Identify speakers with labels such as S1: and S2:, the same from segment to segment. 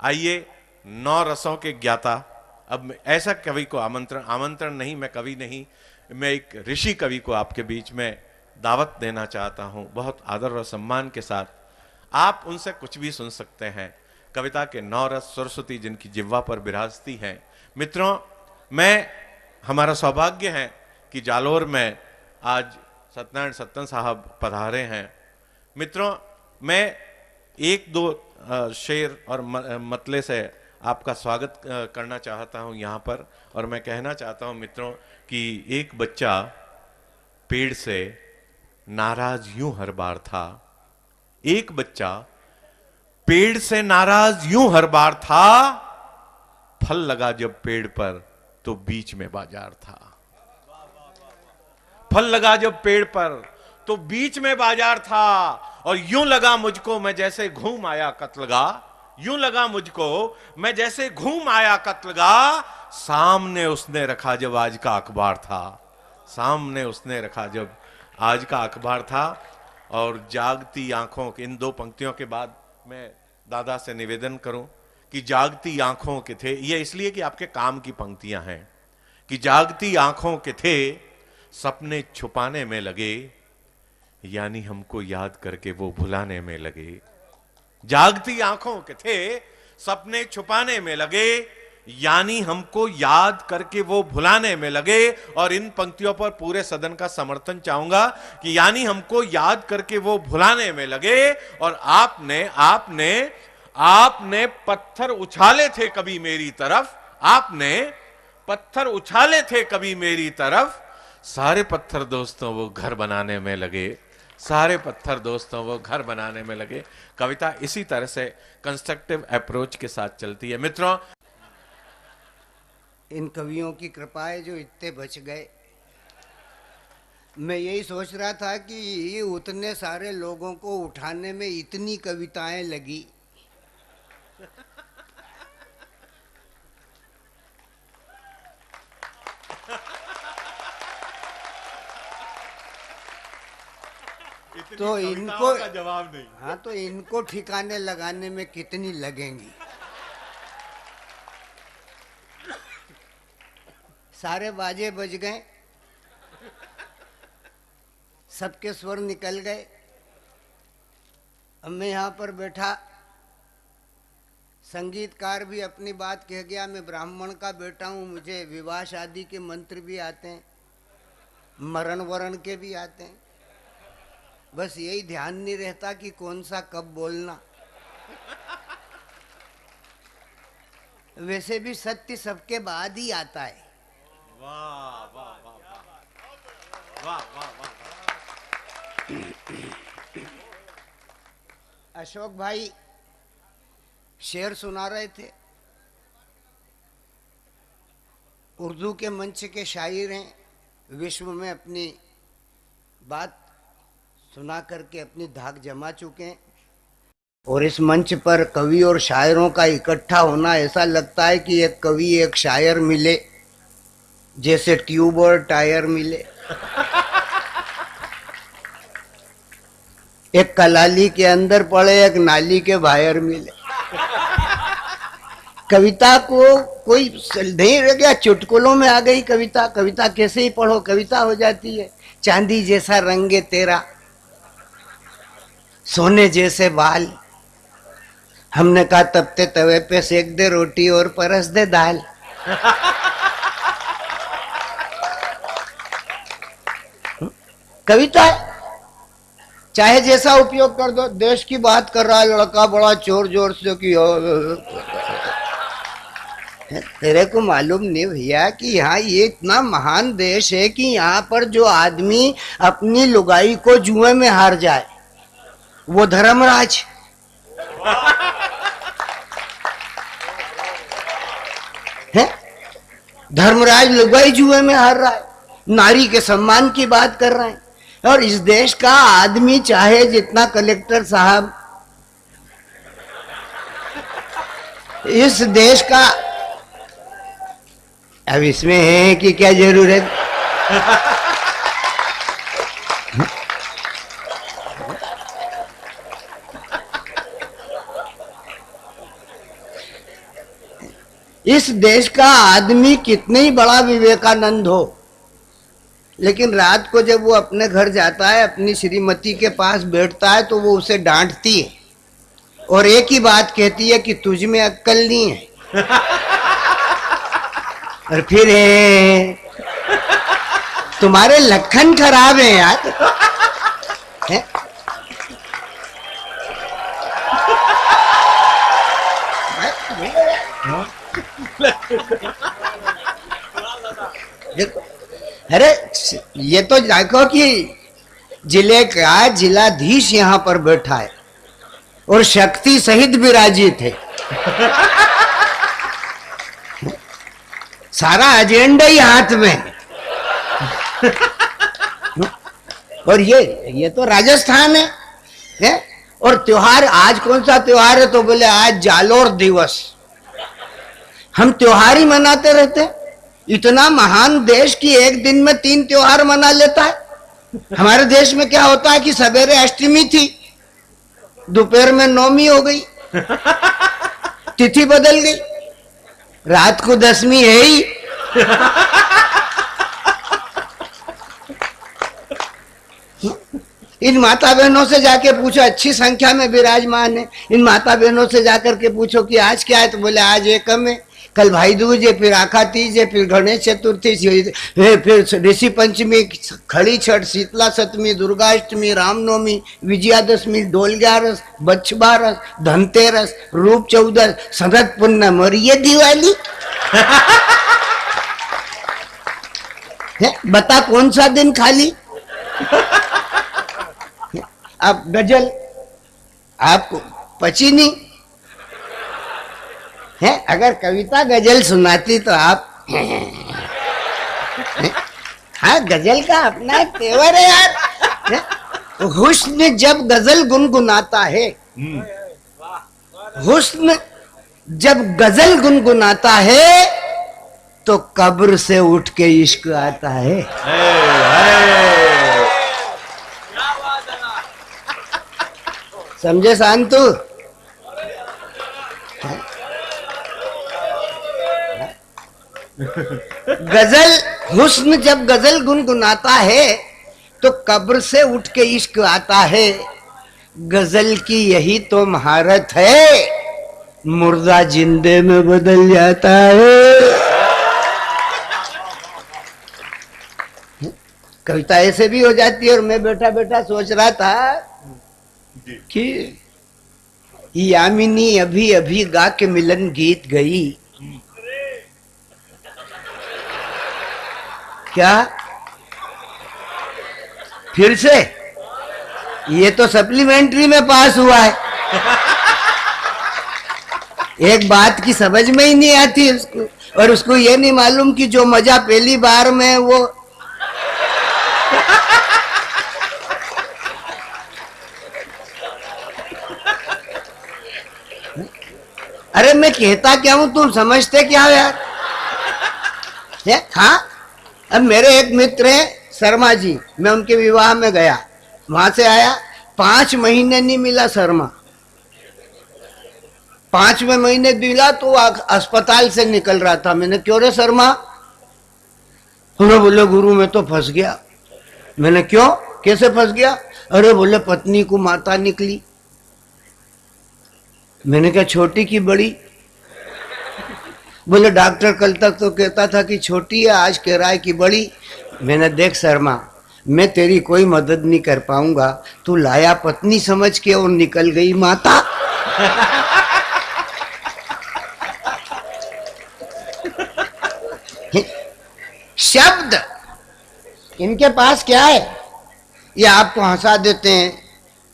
S1: आइए, 9 रसों के ज्ञाता, अब ऐसा कवि को आमंत्रण नहीं, मैं कवि नहीं, मैं एक ऋषि कवि को आपके बीच में दावत देना चाहता हूं, बहुत आदर और सम्मान के साथ। आप उनसे कुछ भी सुन सकते हैं। कविता के 9 रस सरस्वती जिनकी जिह्वा पर विराजती हैं। मित्रों, हमारा सौभाग्य है कि जालोर में आज सत्यनारायण सत्तन साहब पधारे हैं। मित्रों, मैं एक दो शेर और मतले से आपका स्वागत करना चाहता हूं यहां पर, और मैं कहना चाहता हूं मित्रों कि एक बच्चा पेड़ से नाराज यूं हर बार था, एक बच्चा पेड़ से नाराज यूं हर बार था, फल लगा जब पेड़ पर तो बीच में बाजार था। फल लगा जब पेड़ पर तो बीच में बाजार था, और यूं लगा मुझको मैं जैसे घूम आया कत्लगा, यूं लगा मुझको मैं जैसे घूम आया कत्लगा, सामने उसने रखा जब आज का अखबार था, सामने उसने रखा जब आज का अखबार था। और जागती आंखों के, इन 2 पंक्तियों के बाद मैं दादा से निवेदन करूं कि जागती आंखों के थे, ये इसलिए कि आपके काम की पंक्तियां हैं, कि जागती आंखों के थे सपने छुपाने में लगे, यानी हमको याद करके वो भुलाने में लगे। जागती आंखों के थे सपने छुपाने में लगे, यानी हमको याद करके वो भुलाने में लगे। और इन पंक्तियों पर पूरे सदन का समर्थन चाहूंगा कि यानी हमको याद करके वो भुलाने में लगे। और आपने आपने आपने पत्थर उछाले थे कभी मेरी तरफ, आपने पत्थर उछाले थे कभी मेरी तरफ, सारे पत्थर दोस्तों वो घर बनाने में लगे, सारे पत्थर दोस्तों वो घर बनाने में लगे। कविता इसी तरह से कंस्ट्रक्टिव अप्रोच के साथ चलती है। मित्रों,
S2: इन कवियों की कृपा है जो इतने बच गए। मैं यही सोच रहा था कि उतने सारे लोगों को उठाने में इतनी कविताएं लगी। तो इनको
S1: का जवाब नहीं।
S2: हाँ, तो इनको ठिकाने लगाने में कितनी लगेंगी। सारे बाजे बज गए, सबके स्वर निकल गए। अब मैं यहाँ पर बैठा, संगीतकार भी अपनी बात कह गया, मैं ब्राह्मण का बेटा हूँ, मुझे विवाह शादी के मंत्र भी आते हैं, मरण वरण के भी आते हैं, बस यही ध्यान नहीं रहता कि कौन सा कब बोलना। वैसे भी सत्य सबके बाद ही आता है।
S1: वाह वाह वाह वाह वाह वाह वाह।
S2: अशोक भाई शेर सुना रहे थे, उर्दू के मंच के शायर हैं, विश्व में अपनी बात सुना करके अपनी धाक जमा चुके हैं। और इस मंच पर कवि और शायरों का इकट्ठा होना, ऐसा लगता है कि एक कवि एक शायर मिले जैसे ट्यूब और टायर मिले। एक कलाली के अंदर पड़े, एक नाली के बाहर मिले। कविता को कोई नहीं रह गया, चुटकुलों में आ गई कविता। कविता कैसे ही पढ़ो कविता हो जाती है। चांदी जैसा रंग है तेरा, सोने जैसे बाल, हमने कहा तपते तवे पे सेक दे रोटी और परस दे दाल। कविता चाहे जैसा उपयोग कर दो। देश की बात कर रहा है लड़का बड़ा जोर जोर से कि तेरे को मालूम नहीं भैया कि यहाँ ये इतना महान देश है कि यहाँ पर जो आदमी अपनी लुगाई को जुए में हार जाए वो धर्मराज है। धर्मराज लुगाई जुए में हार रहा है, नारी के सम्मान की बात कर रहा है। और इस देश का आदमी चाहे जितना कलेक्टर साहब, इस देश का, अब इसमें है कि क्या जरूरत। इस देश का आदमी कितने ही बड़ा विवेकानंद हो, लेकिन रात को जब वो अपने घर जाता है, अपनी श्रीमती के पास बैठता है, तो वो उसे डांटती है और एक ही बात कहती है कि तुझ में अक्ल नहीं है। और फिर तुम्हारे लक्षण खराब हैं यार। है? अरे ये तो देखो कि जिले का जिलाधीश यहाँ पर बैठा है और शक्ति सहित विराजित है। सारा एजेंडा ही हाथ में है। और ये तो राजस्थान है? और त्योहार, आज कौन सा त्योहार है? तो बोले आज जालोर दिवस। हम त्योहार ही मनाते रहते। इतना महान देश की एक दिन में 3 त्योहार मना लेता है। हमारे देश में क्या होता है कि सवेरे अष्टमी थी, दोपहर में नवमी हो गई, तिथि बदल गई, रात को दसवीं है ही। इन माता बहनों से जाके पूछो, अच्छी संख्या में विराजमान है, इन माता बहनों से जाकर के पूछो कि आज क्या है? तो बोले आज एकम है, कल भाई दूज है, फिर आखा तीज है, फिर गणेश चतुर्थी, फिर ऋषि पंचमी, खड़ी छठ, शीतला सप्तमी, दुर्गाष्टमी, रामनवमी, विजयादशमी, डोल 11, बच्छबारस, धनतेरस, रूप 14, शरद पूर्णिमा और ये दिवाली। बता कौन सा दिन खाली? अब गजल आपको पची नहीं है? अगर कविता गजल सुनाती तो आप हाँ, गजल का अपना एक तेवर है यार। हुस्न जब गजल गुनगुनाता है, हुस्न जब गजल गुनगुनाता है तो कब्र से उठ के इश्क आता है। समझे शांतु? गजल, हुस्न जब गजल गुनगुनाता है तो कब्र से उठ के इश्क आता है। गजल की यही तो महारत है, मुर्दा जिंदे में बदल जाता है। कविता ऐसे भी हो जाती है। और मैं बैठा बैठा सोच रहा था कि यामिनी अभी अभी गा के मिलन गीत गई। क्या फिर से? ये तो सप्लीमेंट्री में पास हुआ है। एक बात की समझ में ही नहीं आती उसको, और उसको ये नहीं मालूम कि जो मजा पहली बार में वो अरे मैं कहता क्या हूं, तुम समझते क्या हो यार? हाँ, अब मेरे एक मित्र हैं शर्मा जी, मैं उनके विवाह में गया, वहां से आया, 5 महीने नहीं मिला शर्मा। 5वें महीने मिला तो अस्पताल से निकल रहा था। मैंने क्यों रे शर्मा? उन्होंने बोले गुरु मैं तो फंस गया। मैंने क्यों, कैसे फंस गया? अरे बोले पत्नी को माता निकली। मैंने कहा छोटी की बड़ी? बोले डॉक्टर कल तक तो कहता था कि छोटी है, आज कह रहा है कि बड़ी। मैंने देख शर्मा, मैं तेरी कोई मदद नहीं कर पाऊंगा, तू लाया पत्नी समझ के और निकल गई माता। शब्द इनके पास क्या है? ये आपको हंसा देते हैं।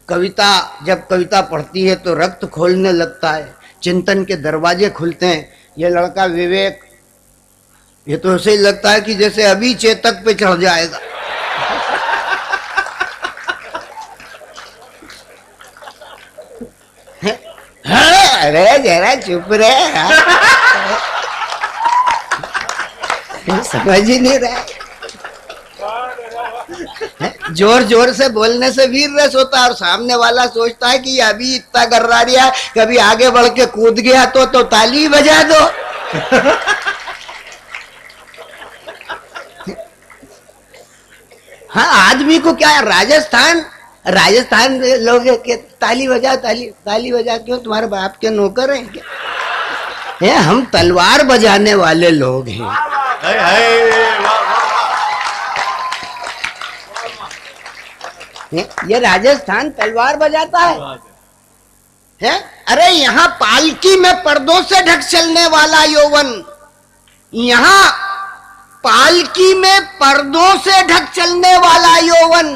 S2: कविता, जब कविता पढ़ती है तो रक्त खोलने लगता है, चिंतन के दरवाजे खुलते हैं। ये लड़का विवेक, ये तो ऐसे ही लगता है कि जैसे अभी चेतक पे चढ़ जाएगा। अरे जरा चुप रहे, समझ ही नहीं रहा। जोर जोर से बोलने से वीर रस होता है, और सामने वाला सोचता है कि अभी इतना गर्रा रिया, कभी आगे बढ़ के कूद गया तो ताली बजा दो। हाँ, आदमी को क्या है, राजस्थान राजस्थान लोग के ताली बजा, ताली बजा, क्यों तुम्हारे बाप के नौकर हैं क्या? है, हम तलवार बजाने वाले लोग हैं। ये राजस्थान तलवार बजाता है? अरे यहाँ पालकी में पर्दों से ढक चलने वाला यौवन, यहाँ पालकी में पर्दों से ढक चलने वाला यौवन,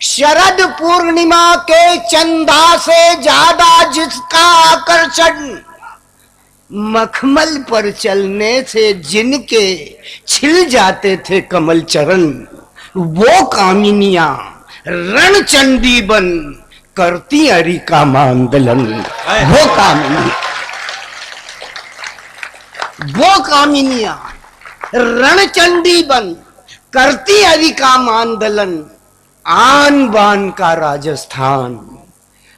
S2: शरद पूर्णिमा के चंदा से ज्यादा जिसका आकर्षण, मखमल पर चलने से जिनके छिल जाते थे कमल चरण, वो कामिनियां रणचंडी बन करती अरि का मांदलन। वो कामिनियां रणचंडी बन करती अरि का मांदलन, आन बान का राजस्थान,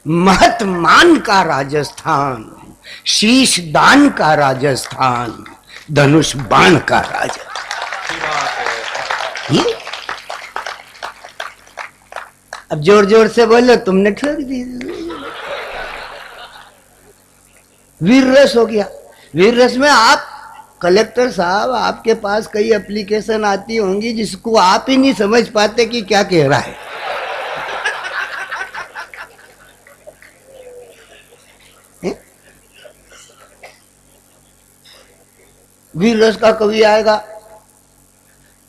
S2: महत मान का राजस्थान, शीश दान का राजस्थान, धनुष बाण का राजस्थान। ये अब जोर जोर से बोलो, तुमने ठोक दी। वीर रस हो गया। वीर रस में आप कलेक्टर साहब, आपके पास कई एप्लीकेशन आती होंगी जिसको आप ही नहीं समझ पाते कि क्या कह रहा है। वीर रस का कवि आएगा,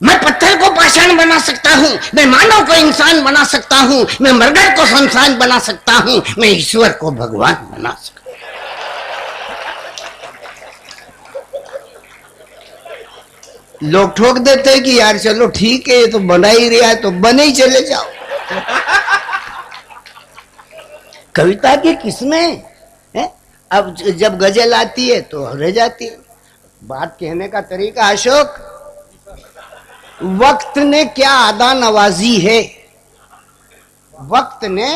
S2: मैं पत्थर को पाषाण बना सकता हूं, मैं मानव को इंसान बना सकता हूं, मैं मरघट को संसान बना सकता हूं, मैं ईश्वर को भगवान बना सकता हूं। लोग ठोक देते हैं कि यार चलो ठीक है, ये तो बना ही रहा है तो बने ही चले जाओ। कविता की किस्में है? अब जब गजल आती है तो रह जाती है। बात कहने का तरीका, अशोक, वक्त ने क्या अदा नवाजी है, वक्त ने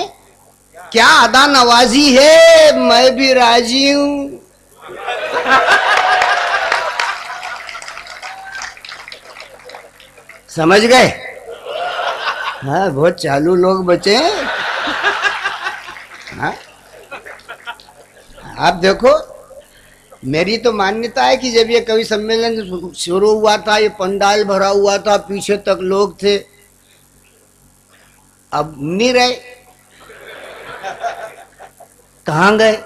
S2: क्या अदा नवाजी है, मैं भी राजी हूं। समझ गए? हाँ, बहुत चालू लोग बचे हैं। हाँ? आप देखो, मेरी तो मान्यता है कि जब ये कवि सम्मेलन शुरू हुआ था, ये पंडाल भरा हुआ था, पीछे तक लोग थे, अब नहीं रहे, कहां गए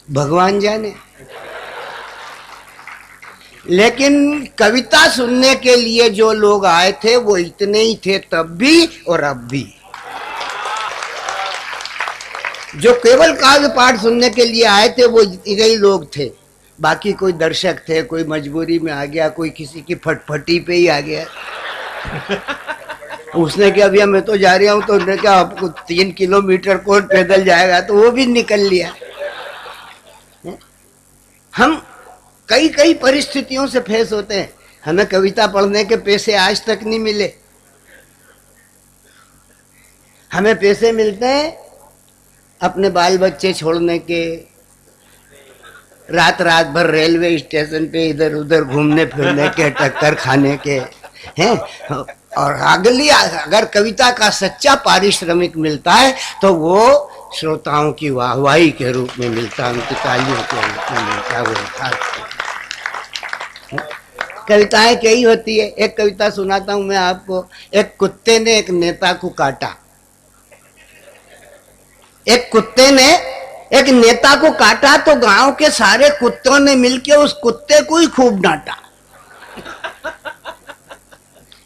S2: भगवान जाने। लेकिन कविता सुनने के लिए जो लोग आए थे वो इतने ही थे तब भी और अब भी। जो केवल काव्य पाठ सुनने के लिए आए थे वो इतने ही लोग थे, बाकी कोई दर्शक थे, कोई मजबूरी में आ गया, कोई किसी की फटफटी पे ही आ गया। उसने क्या, अभी मैं तो जा रहा हूं, तो उसने क्या, आपको 3 किलोमीटर कौन पैदल जाएगा, तो वो भी निकल लिया। हम कई कई परिस्थितियों से फेस होते हैं। हमें कविता पढ़ने के पैसे आज तक नहीं मिले। हमें पैसे मिलते हैं अपने बाल बच्चे छोड़ने के, रात रात भर रेलवे स्टेशन पे इधर उधर घूमने फिरने के, टक्कर खाने के हैं। और अगली, अगर कविता का सच्चा पारिश्रमिक मिलता है तो वो श्रोताओं की वाहवाही के रूप में मिलता है, उनकी तालियों के रूप में मिलता है। कविताएं कई होती है। एक कविता सुनाता हूं मैं आपको। एक कुत्ते ने एक नेता को काटा। एक कुत्ते ने एक नेता को काटा तो गांव के सारे कुत्तों ने मिलकर उस कुत्ते को ही खूब डांटा।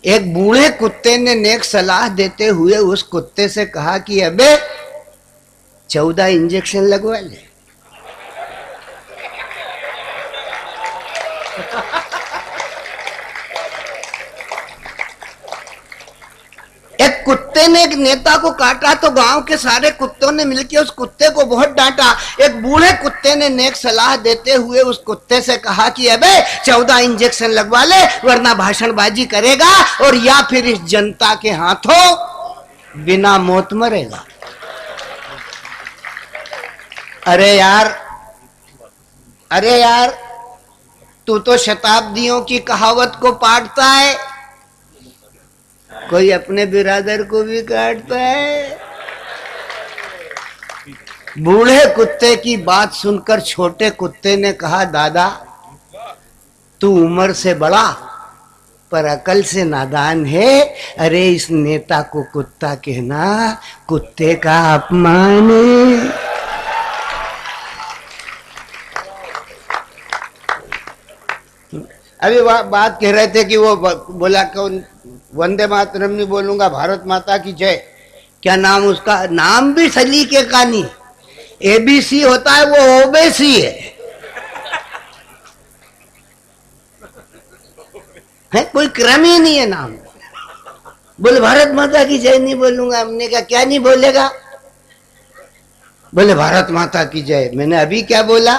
S2: एक बूढ़े कुत्ते ने नेक सलाह देते हुए उस कुत्ते से कहा कि अबे 14 इंजेक्शन लगवा ले। एक कुत्ते ने एक नेता को काटा तो गांव के सारे कुत्तों ने मिलकर उस कुत्ते को बहुत डांटा। एक बूढ़े कुत्ते ने नेक सलाह देते हुए उस कुत्ते से कहा कि अबे 14 इंजेक्शन लगवा ले, वरना भाषणबाजी करेगा और या फिर इस जनता के हाथों बिना मौत मरेगा। अरे यार, अरे यार, तू तो शताब्दियों की कहावत को पाटता है, कोई अपने बिरादर को भी काटता है। बूढ़े कुत्ते की बात सुनकर छोटे कुत्ते ने कहा, दादा तू उम्र से बड़ा पर अकल से नादान है। अरे इस नेता को कुत्ता कहना कुत्ते का अपमान है। अभी बात कह रहे थे कि वो बोला कौन, वंदे मातरम नहीं बोलूंगा, भारत माता की जय। क्या नाम उसका, नाम भी सलीके का नहीं, एबीसी होता है, वो ओबीसी है कोई क्रम ही नहीं है नाम। बोले भारत माता की जय नहीं बोलूंगा। हमने कहा क्या नहीं बोलेगा? बोले भारत माता की जय। मैंने अभी क्या बोला?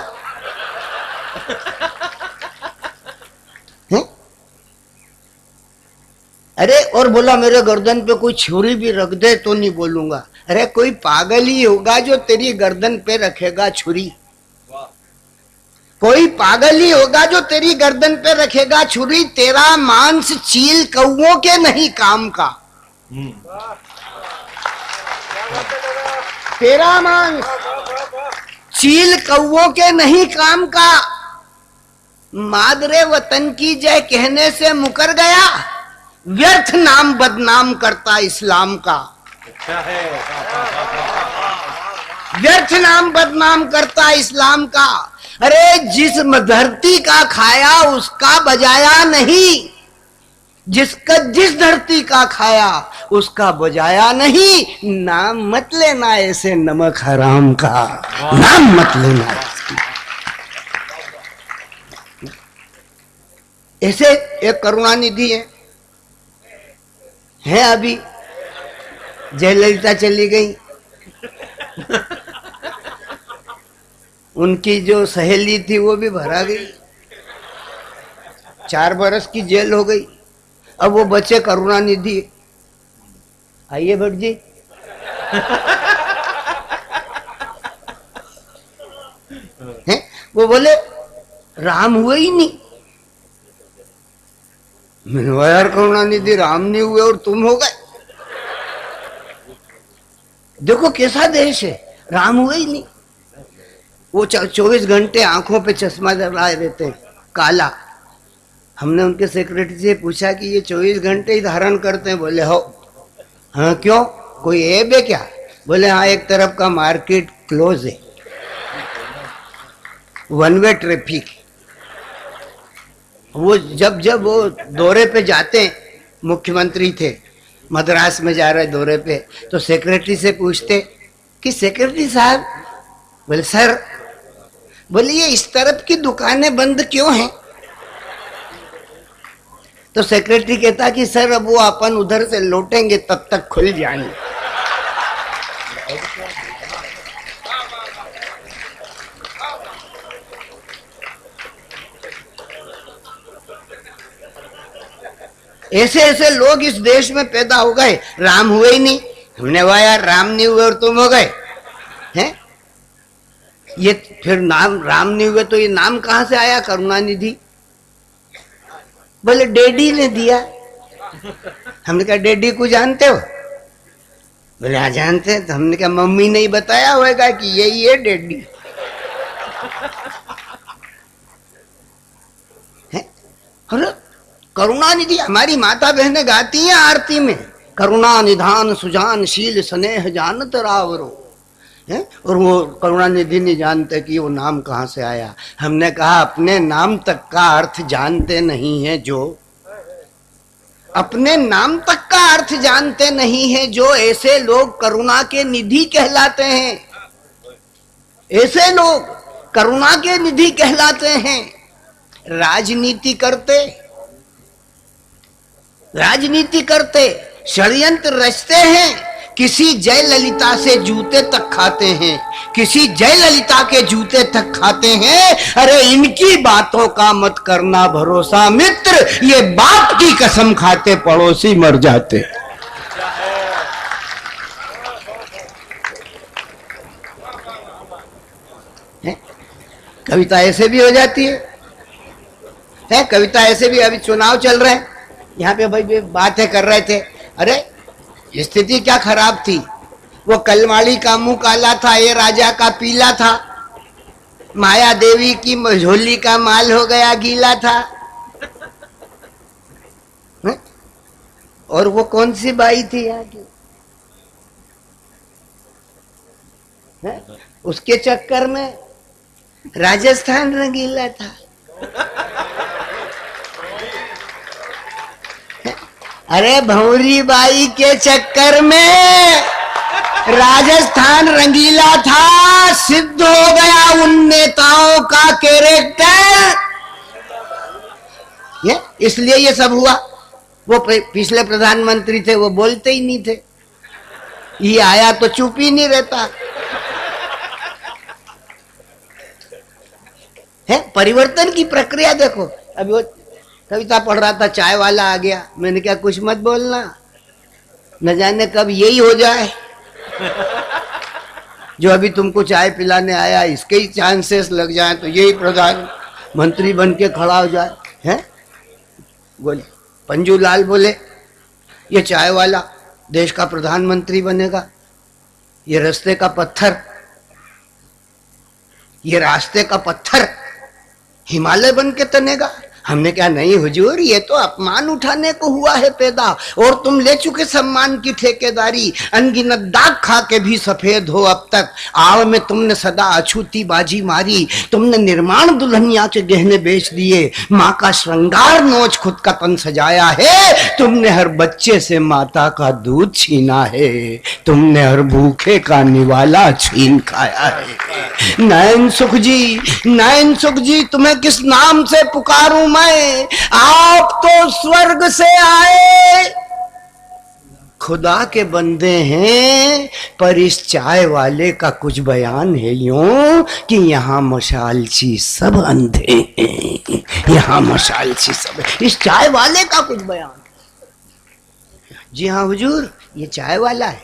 S2: अरे और बोला मेरे गर्दन पे कोई छुरी भी रख दे तो नहीं बोलूंगा। अरे कोई पागल ही होगा जो तेरी गर्दन पे रखेगा छुरी। कोई पागल ही होगा जो तेरी गर्दन पे रखेगा छुरी। तेरा मांस चील कौओं के नहीं काम का। तेरा मांस चील कौओं के नहीं काम का। मादरे वतन की जय कहने से मुकर गया, व्यर्थ नाम बदनाम करता इस्लाम का। व्यर्थ नाम बदनाम करता इस्लाम का। अरे जिस धरती का खाया उसका बजाया नहीं, जिस धरती का खाया उसका बजाया नहीं। नाम मत लेना ऐसे नमक हराम का, नाम मत लेना। ऐसे एक करुणानिधि है अभी, जयललिता चली गई, उनकी जो सहेली थी वो भी भरा गई, 4 बरस की जेल हो गई। अब वो बचे करुणानिधि। आइए भट्ट जी। हैं? वो बोले राम हुए ही नहीं। मैंने कहा यार करुणानिधि राम नहीं हुए और तुम हो गए। देखो कैसा देश है, राम हुए ही नहीं। वो 24 घंटे आंखों पे चश्मा लगाए रहते हैं काला। हमने उनके सेक्रेटरी से पूछा कि ये 24 घंटे ही धारण करते हैं? बोले हो। हाँ क्यों, कोई ऐब है क्या? बोले हाँ, एक तरफ का मार्केट क्लोज है, 1 वे ट्रैफिक। वो जब वो दौरे पे जाते, मुख्यमंत्री थे, मद्रास में जा रहे दौरे पे, तो सेक्रेटरी से पूछते कि सेक्रेटरी साहब, बोले सर, बोले ये इस तरफ की दुकानें बंद क्यों हैं? तो सेक्रेटरी कहता कि सर अब वो अपन उधर से लौटेंगे तब तक खुल जाएंगे। ऐसे ऐसे लोग इस देश में पैदा हो गए, राम हुए ही नहीं। हमने कहा यार राम नहीं हुए और तुम हो गए हैं? ये फिर नाम राम नहीं हुए तो ये नाम कहां से आया करुणानिधि? बोले डैडी ने दिया। हमने कहा डैडी को जानते हो? बोले हाँ जानते हैं। तो हमने कहा मम्मी ने ही बताया होगा कि यही है डैडी। अरे करुणानिधि हमारी माता बहनें गाती हैं आरती में, करुणा निधान सुजान शील स्नेह जानत रावरो है। और वो करुणानिधि नहीं जानते कि वो नाम कहाँ से आया। हमने कहा अपने नाम तक का अर्थ जानते नहीं है जो, अपने नाम तक का अर्थ जानते नहीं है जो, ऐसे लोग करुणा के निधि कहलाते हैं। ऐसे लोग करुणा के निधि कहलाते हैं। राजनीति करते षड्यंत्र रचते हैं, किसी जयललिता से जूते तक खाते हैं, किसी जयललिता के जूते तक खाते हैं। अरे इनकी बातों का मत करना भरोसा मित्र, ये बाप की कसम खाते पड़ोसी मर जाते। कविता ऐसे भी हो जाती है कविता ऐसे भी। अभी चुनाव चल रहे हैं, यहाँ पे भाई बातें कर रहे थे, अरे स्थिति क्या खराब थी, वो कलमाड़ी का मुंह काला था, ये राजा का पीला था, माया देवी की झोली का माल हो गया गीला था। है? और वो कौन सी बाई थी यहाँ की, है? उसके चक्कर में राजस्थान रंगीला था। अरे भौरी बाई के चक्कर में राजस्थान रंगीला था, सिद्ध हो गया उन नेताओं का कैरेक्टर। इसलिए ये सब हुआ। वो पिछले प्रधानमंत्री थे, वो बोलते ही नहीं थे, ये आया तो चुप ही नहीं रहता है। परिवर्तन की प्रक्रिया देखो। अभी वो कविता पढ़ रहा था, चाय वाला आ गया, मैंने क्या कुछ मत बोलना, न जाने कब यही हो जाए जो अभी तुमको चाय पिलाने आया, इसके ही चांसेस लग जाए तो यही प्रधानमंत्री बन के खड़ा हो जाए। हैं बोले पंजूलाल, बोले ये चाय वाला देश का प्रधानमंत्री बनेगा, ये रास्ते का पत्थर, ये रास्ते का पत्थर हिमालय बन के तनेगा। हमने क्या, नहीं हुजूर, ये तो अपमान उठाने को हुआ है पैदा, और तुम ले चुके सम्मान की ठेकेदारी, अनगिनत दाग खा के भी सफेद हो अब तक। आव में तुमने सदा अछूती बाजी मारी, तुमने निर्माण दुल्हनिया के गहने बेच दिए, माँ का श्रृंगार नोच खुद का तन सजाया है, तुमने हर बच्चे से माता का दूध छीना है, तुमने हर भूखे का निवाला छीन खाया है। नयन सुख जी तुम्हें किस नाम से पुकारूं मैं, आप तो स्वर्ग से आए, खुदा के बंदे हैं, पर इस चाय वाले का कुछ बयान है यूं कि यहाँ मशालची सब अंधे हैं, यहाँ मशालची सब। इस चाय वाले का कुछ बयान। जी हाँ हुजूर, ये चाय वाला है।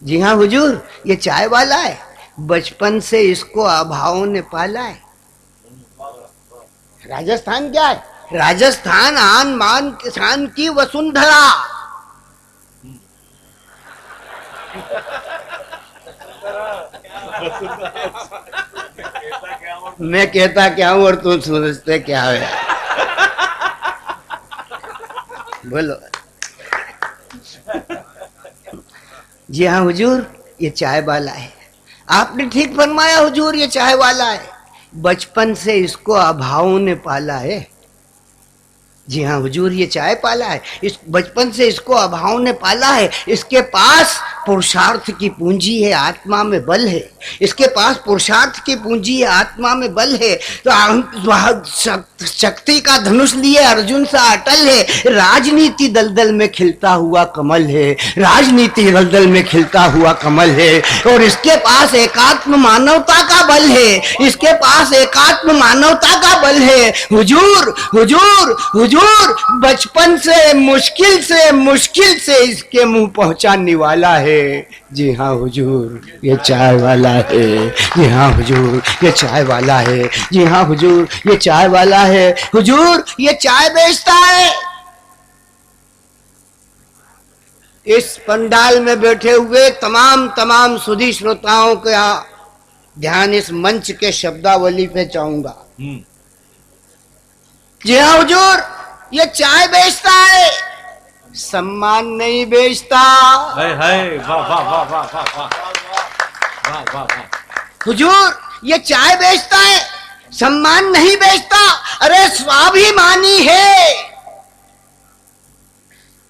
S2: जी हाँ हुजूर, ये चाय वाला है, बचपन से इसको अभावों ने पाला है। राजस्थान क्या है? राजस्थान आन मान किसान की वसुंधरा। मैं कहता क्या हूं और तुम समझते क्या है? बोलो। जी हाँ हुजूर, ये चाय वाला है। आपने ठीक फरमाया हुजूर, ये चाय वाला है, बचपन से इसको अभावों ने पाला है। जी हाँ हुजूर, ये चाय पाला है, इस बचपन से इसको अभावों ने पाला है। इसके पास पुरुषार्थ की पूंजी है, आत्मा में बल है। इसके पास पुरुषार्थ की पूंजी है, आत्मा में बल है। तो शक्ति का धनुष लिए अर्जुन सा अटल है। राजनीति दलदल में खिलता हुआ कमल है, राजनीति दलदल में खिलता हुआ कमल है। और इसके पास एकात्म मानवता का बल है, इसके पास एकात्म मानवता का बल है। हुजूर हुजूर हुजूर, बचपन से मुश्किल से इसके मुंह पहुंचाने वाला है। जी हाँ हुजूर, ये चाय वाला है। जी हाँ हुजूर, ये चाय वाला है। जी हाँ हुजूर, ये चाय वाला है। हुजूर, ये चाय बेचता है। इस पंडाल में बैठे हुए तमाम सुधी श्रोताओं का ध्यान इस मंच के शब्दावली पे चाहूंगा। जी हाँ हुजूर, ये चाय बेचता है, सम्मान नहीं बेचता।
S1: वाह वाह वाह वाह वाह वाह वाह वाह।
S2: हुजूर, ये चाय बेचता है, सम्मान नहीं बेचता। अरे स्वाभिमानी है,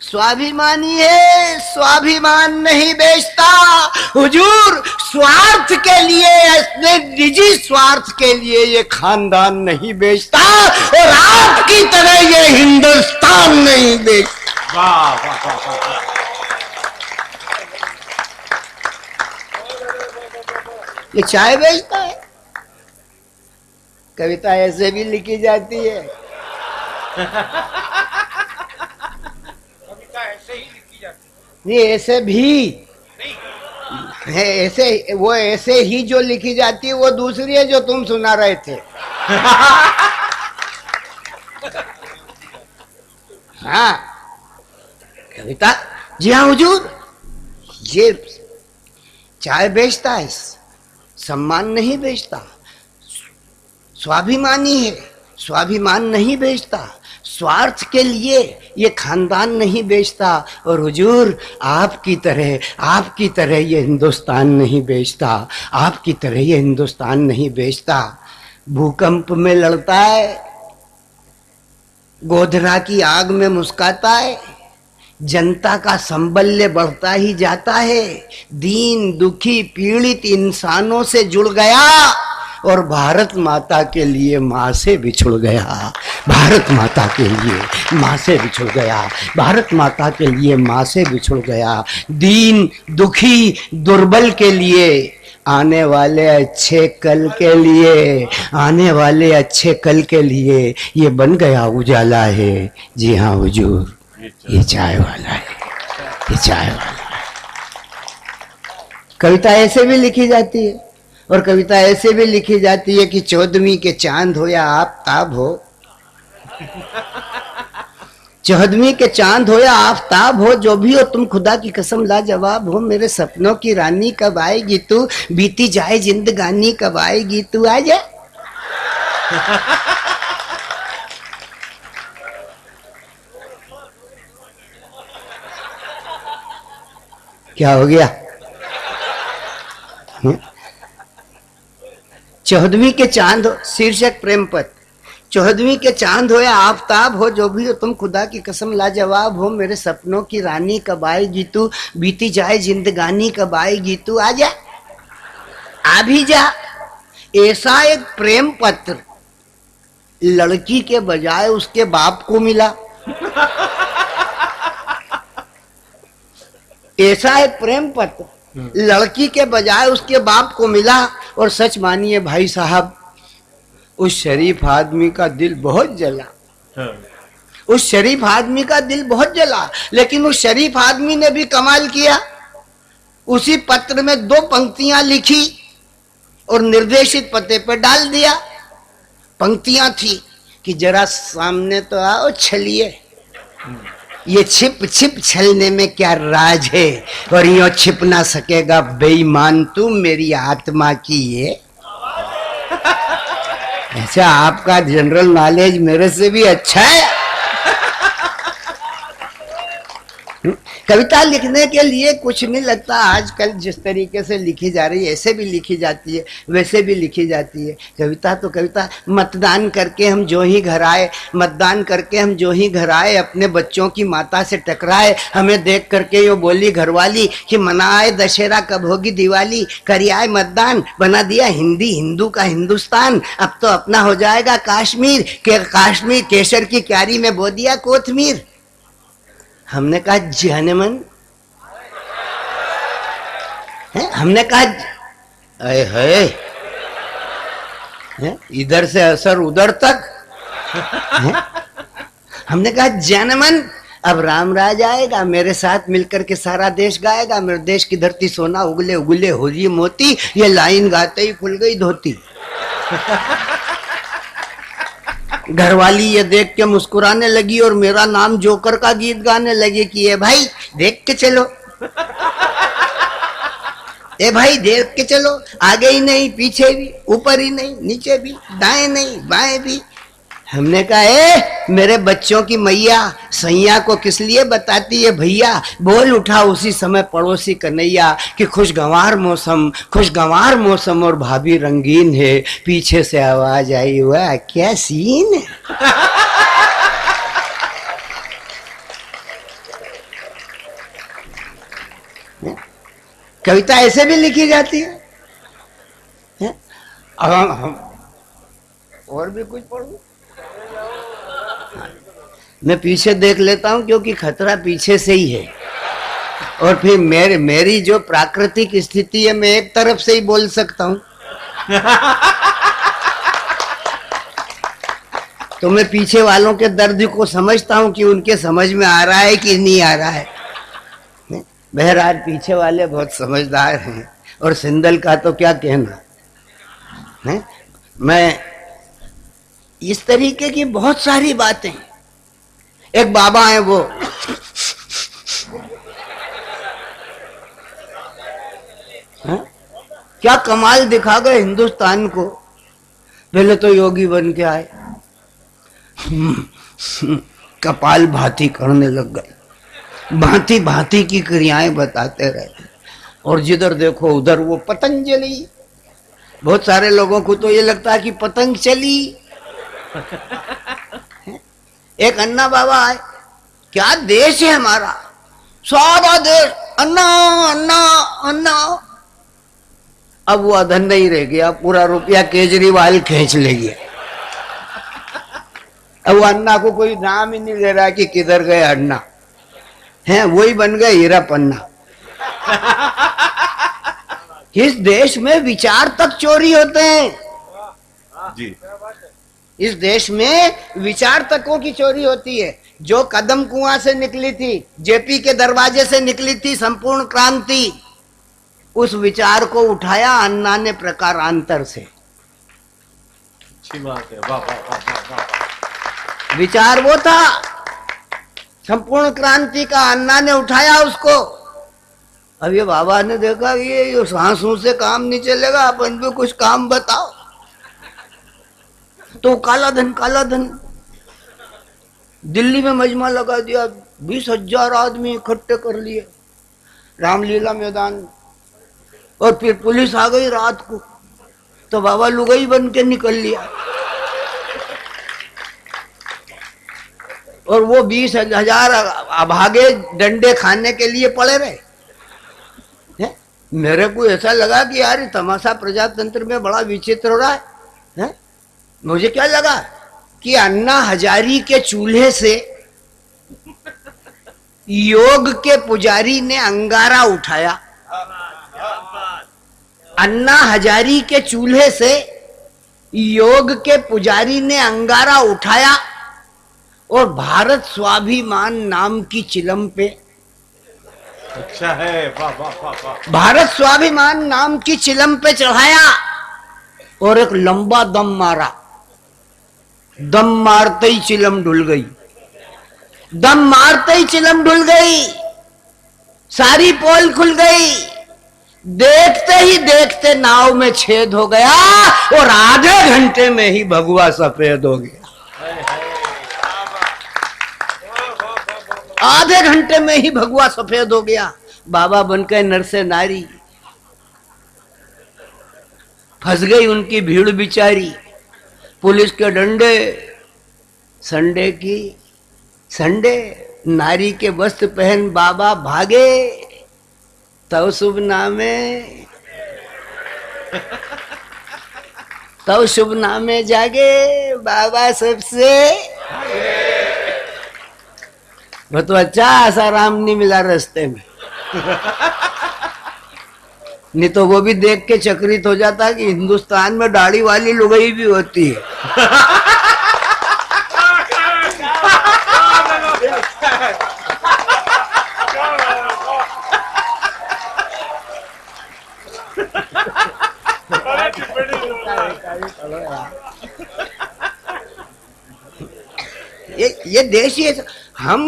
S2: स्वाभिमानी है, स्वाभिमान नहीं बेचता। हुजूर, स्वार्थ के लिए, अपने निजी स्वार्थ के लिए ये खानदान नहीं बेचता, और आपकी तरह ये हिंदुस्तान नहीं बेचता।
S1: वाह वाह वाह वाह।
S2: ये चाय बेचता है। कविता ऐसे भी लिखी जाती है।
S1: कविता ऐसे ही लिखी जाती है।
S2: नहीं, ऐसे भी
S1: नहीं,
S2: है ऐसे, वो ऐसे ही जो लिखी जाती है वो दूसरी है जो तुम सुना रहे थे। हाँ कविता, जी हाँ हुजूर, ये चाय बेचता है, सम्मान नहीं बेचता, स्वाभिमानी है, स्वाभिमान नहीं बेचता, स्वार्थ के लिए ये खानदान नहीं बेचता। और हुजूर आपकी तरह ये हिंदुस्तान नहीं बेचता, आपकी तरह ये हिंदुस्तान नहीं बेचता। भूकंप में लड़ता है, गोधरा की आग में मुस्काता है, जनता का संबल्य बढ़ता ही जाता है, दीन दुखी पीड़ित इंसानों से जुड़ गया और भारत माता के लिए माँ से बिछुड़ गया, भारत माता के लिए माँ से बिछुड़ गया, भारत माता के लिए माँ से बिछुड़ गया। दीन दुखी दुर्बल के लिए, आने वाले अच्छे कल के लिए, आने वाले अच्छे कल के लिए ये बन गया उजाला है। जी हाँ हुजूर, ये चाय वाला है, ये चाय वाला है। कविता ऐसे भी लिखी जाती है, और कविता ऐसे भी लिखी जाती है कि 14वीं के चांद हो या आफताब हो, 14वीं के चांद हो या आफताब हो, जो भी हो तुम खुदा की कसम लाजवाब हो। मेरे सपनों की रानी कब आएगी तू, बीती जाए जिंदगानी कब आएगी तू, आ जा। क्या हो गया? 14वीं के चांद हो, शीर्षक प्रेम पत्र। 14वीं के चांद हो या आफताब हो, जो भी हो तुम खुदा की कसम लाजवाब हो। मेरे सपनों की रानी कब आएगी तू, बीती जाए जिंदगानी कब आएगी तू, आ जा, आ भी जा। ऐसा एक प्रेम पत्र लड़की के बजाय उसके बाप को मिला, ऐसा एक प्रेम पत्र लड़की के बजाय उसके बाप को मिला। और सच मानिए भाई साहब, उस शरीफ आदमी का दिल बहुत जला, उस शरीफ आदमी का दिल बहुत जला। लेकिन उस शरीफ आदमी ने भी कमाल किया, उसी पत्र में 2 पंक्तियां लिखी और निर्देशित पते पर डाल दिया। पंक्तियां थी कि जरा सामने तो आओ छलिए, ये छिप छिप छलने में क्या राज है, और यूं छिप ना सकेगा बेईमान तू मेरी आत्मा की ये। अच्छा, आपका जनरल नॉलेज मेरे से भी अच्छा है। कविता लिखने के लिए कुछ नहीं लगता। आजकल जिस तरीके से लिखी जा रही है, ऐसे भी लिखी जाती है, वैसे भी लिखी जाती है। कविता तो कविता। मतदान करके हम जो ही घर आए, मतदान करके हम जो ही घर आए, अपने बच्चों की माता से टकराए। हमें देख करके यो बोली घरवाली कि मनाए दशहरा कब होगी दिवाली, करिए मतदान, बना दिया हिंदी हिंदू का हिंदुस्तान। अब तो अपना हो जाएगा काश्मीर, के काश्मीर केसर की क्यारी में बो दिया कोथमीर। हमने कहा जनमन, हमने कहा अरे है, इधर से असर उधर तक। हमने कहा जनमन, अब राम राज आएगा, मेरे साथ मिलकर के सारा देश गाएगा। मेरे देश की धरती सोना उगले उगले हो रही मोती, ये लाइन गाते ही खुल गई धोती। घरवाली ये देख के मुस्कुराने लगी और मेरा नाम जोकर का गीत गाने लगे कि ये भाई देख के चलो, ए भाई देख के चलो, आगे ही नहीं पीछे भी, ऊपर ही नहीं नीचे भी, दाएं नहीं बाएं भी। हमने कहा ए मेरे बच्चों की मैया, सैया को किस लिए बताती है भैया। बोल उठा उसी समय पड़ोसी कन्हैया कि खुशगवार मौसम और भाभी रंगीन है। पीछे से आवाज आई, हुआ क्या सीन है। कविता ऐसे भी लिखी जाती है। अब हम और भी कुछ पढ़ूं, मैं पीछे देख लेता हूं क्योंकि खतरा पीछे से ही है। और फिर मेरी जो प्राकृतिक स्थिति है, मैं एक तरफ से ही बोल सकता हूं। तो मैं पीछे वालों के दर्द को समझता हूं कि उनके समझ में आ रहा है कि नहीं आ रहा है। बहरहाल पीछे वाले बहुत समझदार हैं। और सिंदल का तो क्या कहना है। मैं इस तरीके की बहुत सारी बातें। एक बाबा है वो है? क्या कमाल दिखा गए हिंदुस्तान को। पहले तो योगी बन के आए, कपाल भाती करने लग गए, भांति भांति की क्रियाएं बताते रहे, और जिधर देखो उधर वो पतंजलि। बहुत सारे लोगों को तो ये लगता है कि पतंग चली। एक अन्ना बाबा आए, क्या देश है हमारा, सारा देश अन्ना अन्ना अन्ना। अब वो अधन नहीं रह गया, पूरा रुपया केजरीवाल खींच ले गया। अब वो अन्ना को कोई नाम ही नहीं दे रहा कि किधर गए अन्ना, हैं वही बन गए हीरा पन्ना। इस देश में विचार तक चोरी होते हैं
S1: जी।
S2: इस देश में विचार तकों की चोरी होती है। जो कदम कुआं से निकली थी, जेपी के दरवाजे से निकली थी संपूर्ण क्रांति, उस विचार को उठाया अन्ना ने प्रकारांतर से।
S1: अच्छी बात है, वाह वाह वाह वाह वाह।
S2: विचार वो था संपूर्ण क्रांति का, अन्ना ने उठाया उसको। अब ये बाबा ने देखा ये सांसों से काम नहीं चलेगा, अपन भी कुछ काम बताओ। तो काला धन दिल्ली में मजमा लगा दिया, 20,000 आदमी इकट्ठे कर लिए रामलीला मैदान, और फिर पुलिस आ गई रात को, तो बाबा लुगाई बन के निकल लिया, और वो 20,000 अभागे डंडे खाने के लिए पड़े रहे। मेरे को ऐसा लगा कि यार ये तमाशा प्रजातंत्र में बड़ा विचित्र हो रहा है। मुझे क्या लगा कि अन्ना हजारी के चूल्हे से योग के पुजारी ने अंगारा उठाया। अन्ना हजारी के चूल्हे से योग के पुजारी ने अंगारा उठाया और भारत स्वाभिमान नाम की चिलम पे,
S1: अच्छा है, वाह वाह वाह वाह।
S2: भारत स्वाभिमान नाम की चिलम पे चढ़ाया और एक लंबा दम मारा। दम मारते ही चिलम ढुल गई, दम मारते ही चिलम ढुल गई, सारी पोल खुल गई। देखते ही देखते नाव में छेद हो गया और आधे घंटे में ही भगवा सफेद हो गया। आधे घंटे में ही भगवा सफेद हो गया। बाबा बनकर नर से नारी फंस गई उनकी भीड़ बिचारी, पुलिस के डंडे, संडे नारी के वस्त्र पहन बाबा भागे। तव शुभ नामे जागे बाबा सबसे। वो तो अच्छा आसाराम नहीं मिला रास्ते में, नहीं तो वो भी देख के चकित हो जाता कि हिंदुस्तान में दाढ़ी वाली लुगाई भी होती है। ये देश ही हम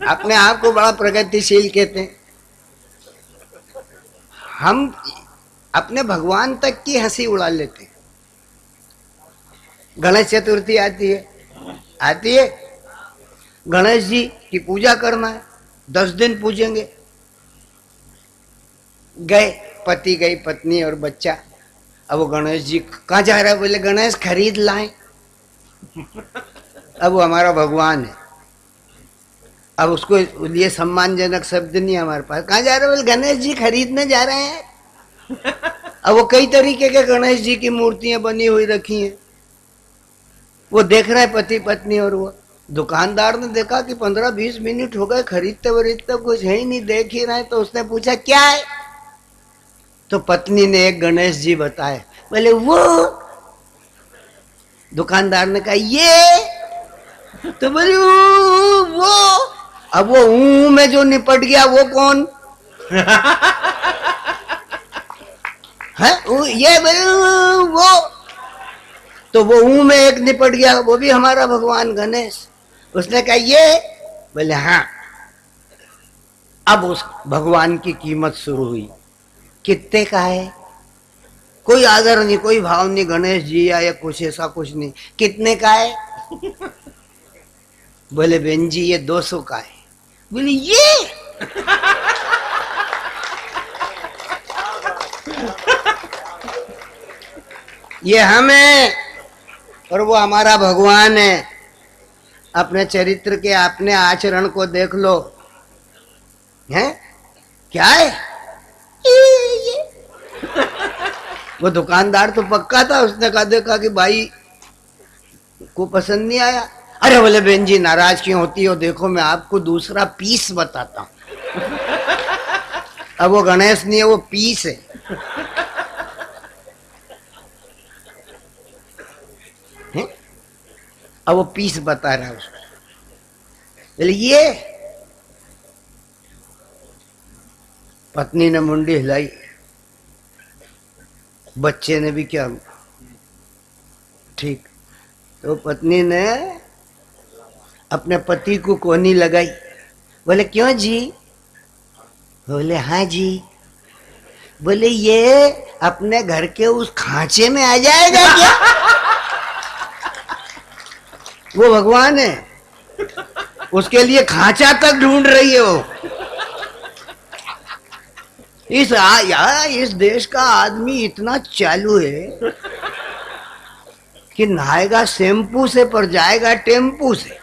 S2: अपने आप को बड़ा प्रगतिशील कहते हैं। हम अपने भगवान तक की हंसी उड़ा लेते हैं। गणेश चतुर्थी आती है, गणेश जी की पूजा करना है, 10 दिन पूजेंगे। गए पति, गई पत्नी और बच्चा। अब वो गणेश जी कहाँ जा रहा है, बोले गणेश खरीद लाएं। अब वो हमारा भगवान है, अब उसको लिए सम्मानजनक शब्द नहीं हमारे पास। कहाँ जा रहे, बोले गणेश जी खरीदने जा रहे हैं। अब वो कई तरीके के गणेश जी की मूर्तियां बनी हुई रखी हैं। वो देख रहे हैं पति पत्नी, और वो दुकानदार ने देखा कि 15-20 मिनट हो गए खरीदते वरीदते कुछ है ही नहीं, देख ही रहे। तो उसने पूछा क्या है, तो पत्नी ने एक गणेश जी बताए। बोले वो, दुकानदार ने कहा ये, तो बोले वो। अब वो में जो निपट गया वो कौन? है ये वो तो वो में एक निपट गया, वो भी हमारा भगवान गणेश। उसने कहा ये, बोले हाँ। अब उस भगवान की कीमत शुरू हुई, कितने का है? कोई आदर नहीं, कोई भाव नहीं, गणेश जी या कुछ ऐसा कुछ नहीं, कितने का है? बोले बहन जी ये 200 का है। बोले ये ये हमें, और वो हमारा भगवान है। अपने चरित्र के, अपने आचरण को देख लो, हैं क्या है ये? वो दुकानदार तो पक्का था, उसने कहा देखा कि भाई को पसंद नहीं आया। अरे बोले बहन जी नाराज क्यों होती हो, देखो मैं आपको दूसरा पीस बताता हूं। अब वो गणेश नहीं है, वो पीस है। अब वो पीस बता रहा है उसको। बोले ये, पत्नी ने मुंडी हिलाई, बच्चे ने भी क्या, ठीक। तो पत्नी ने अपने पति को कोनी लगाई। बोले क्यों जी? बोले हाँ जी। बोले ये अपने घर के उस खांचे में आ जाएगा क्या? वो भगवान है, उसके लिए खांचा तक ढूंढ रही है वो। इस देश का आदमी इतना चालू है कि नहाएगा शैम्पू से पर जाएगा टेम्पू से।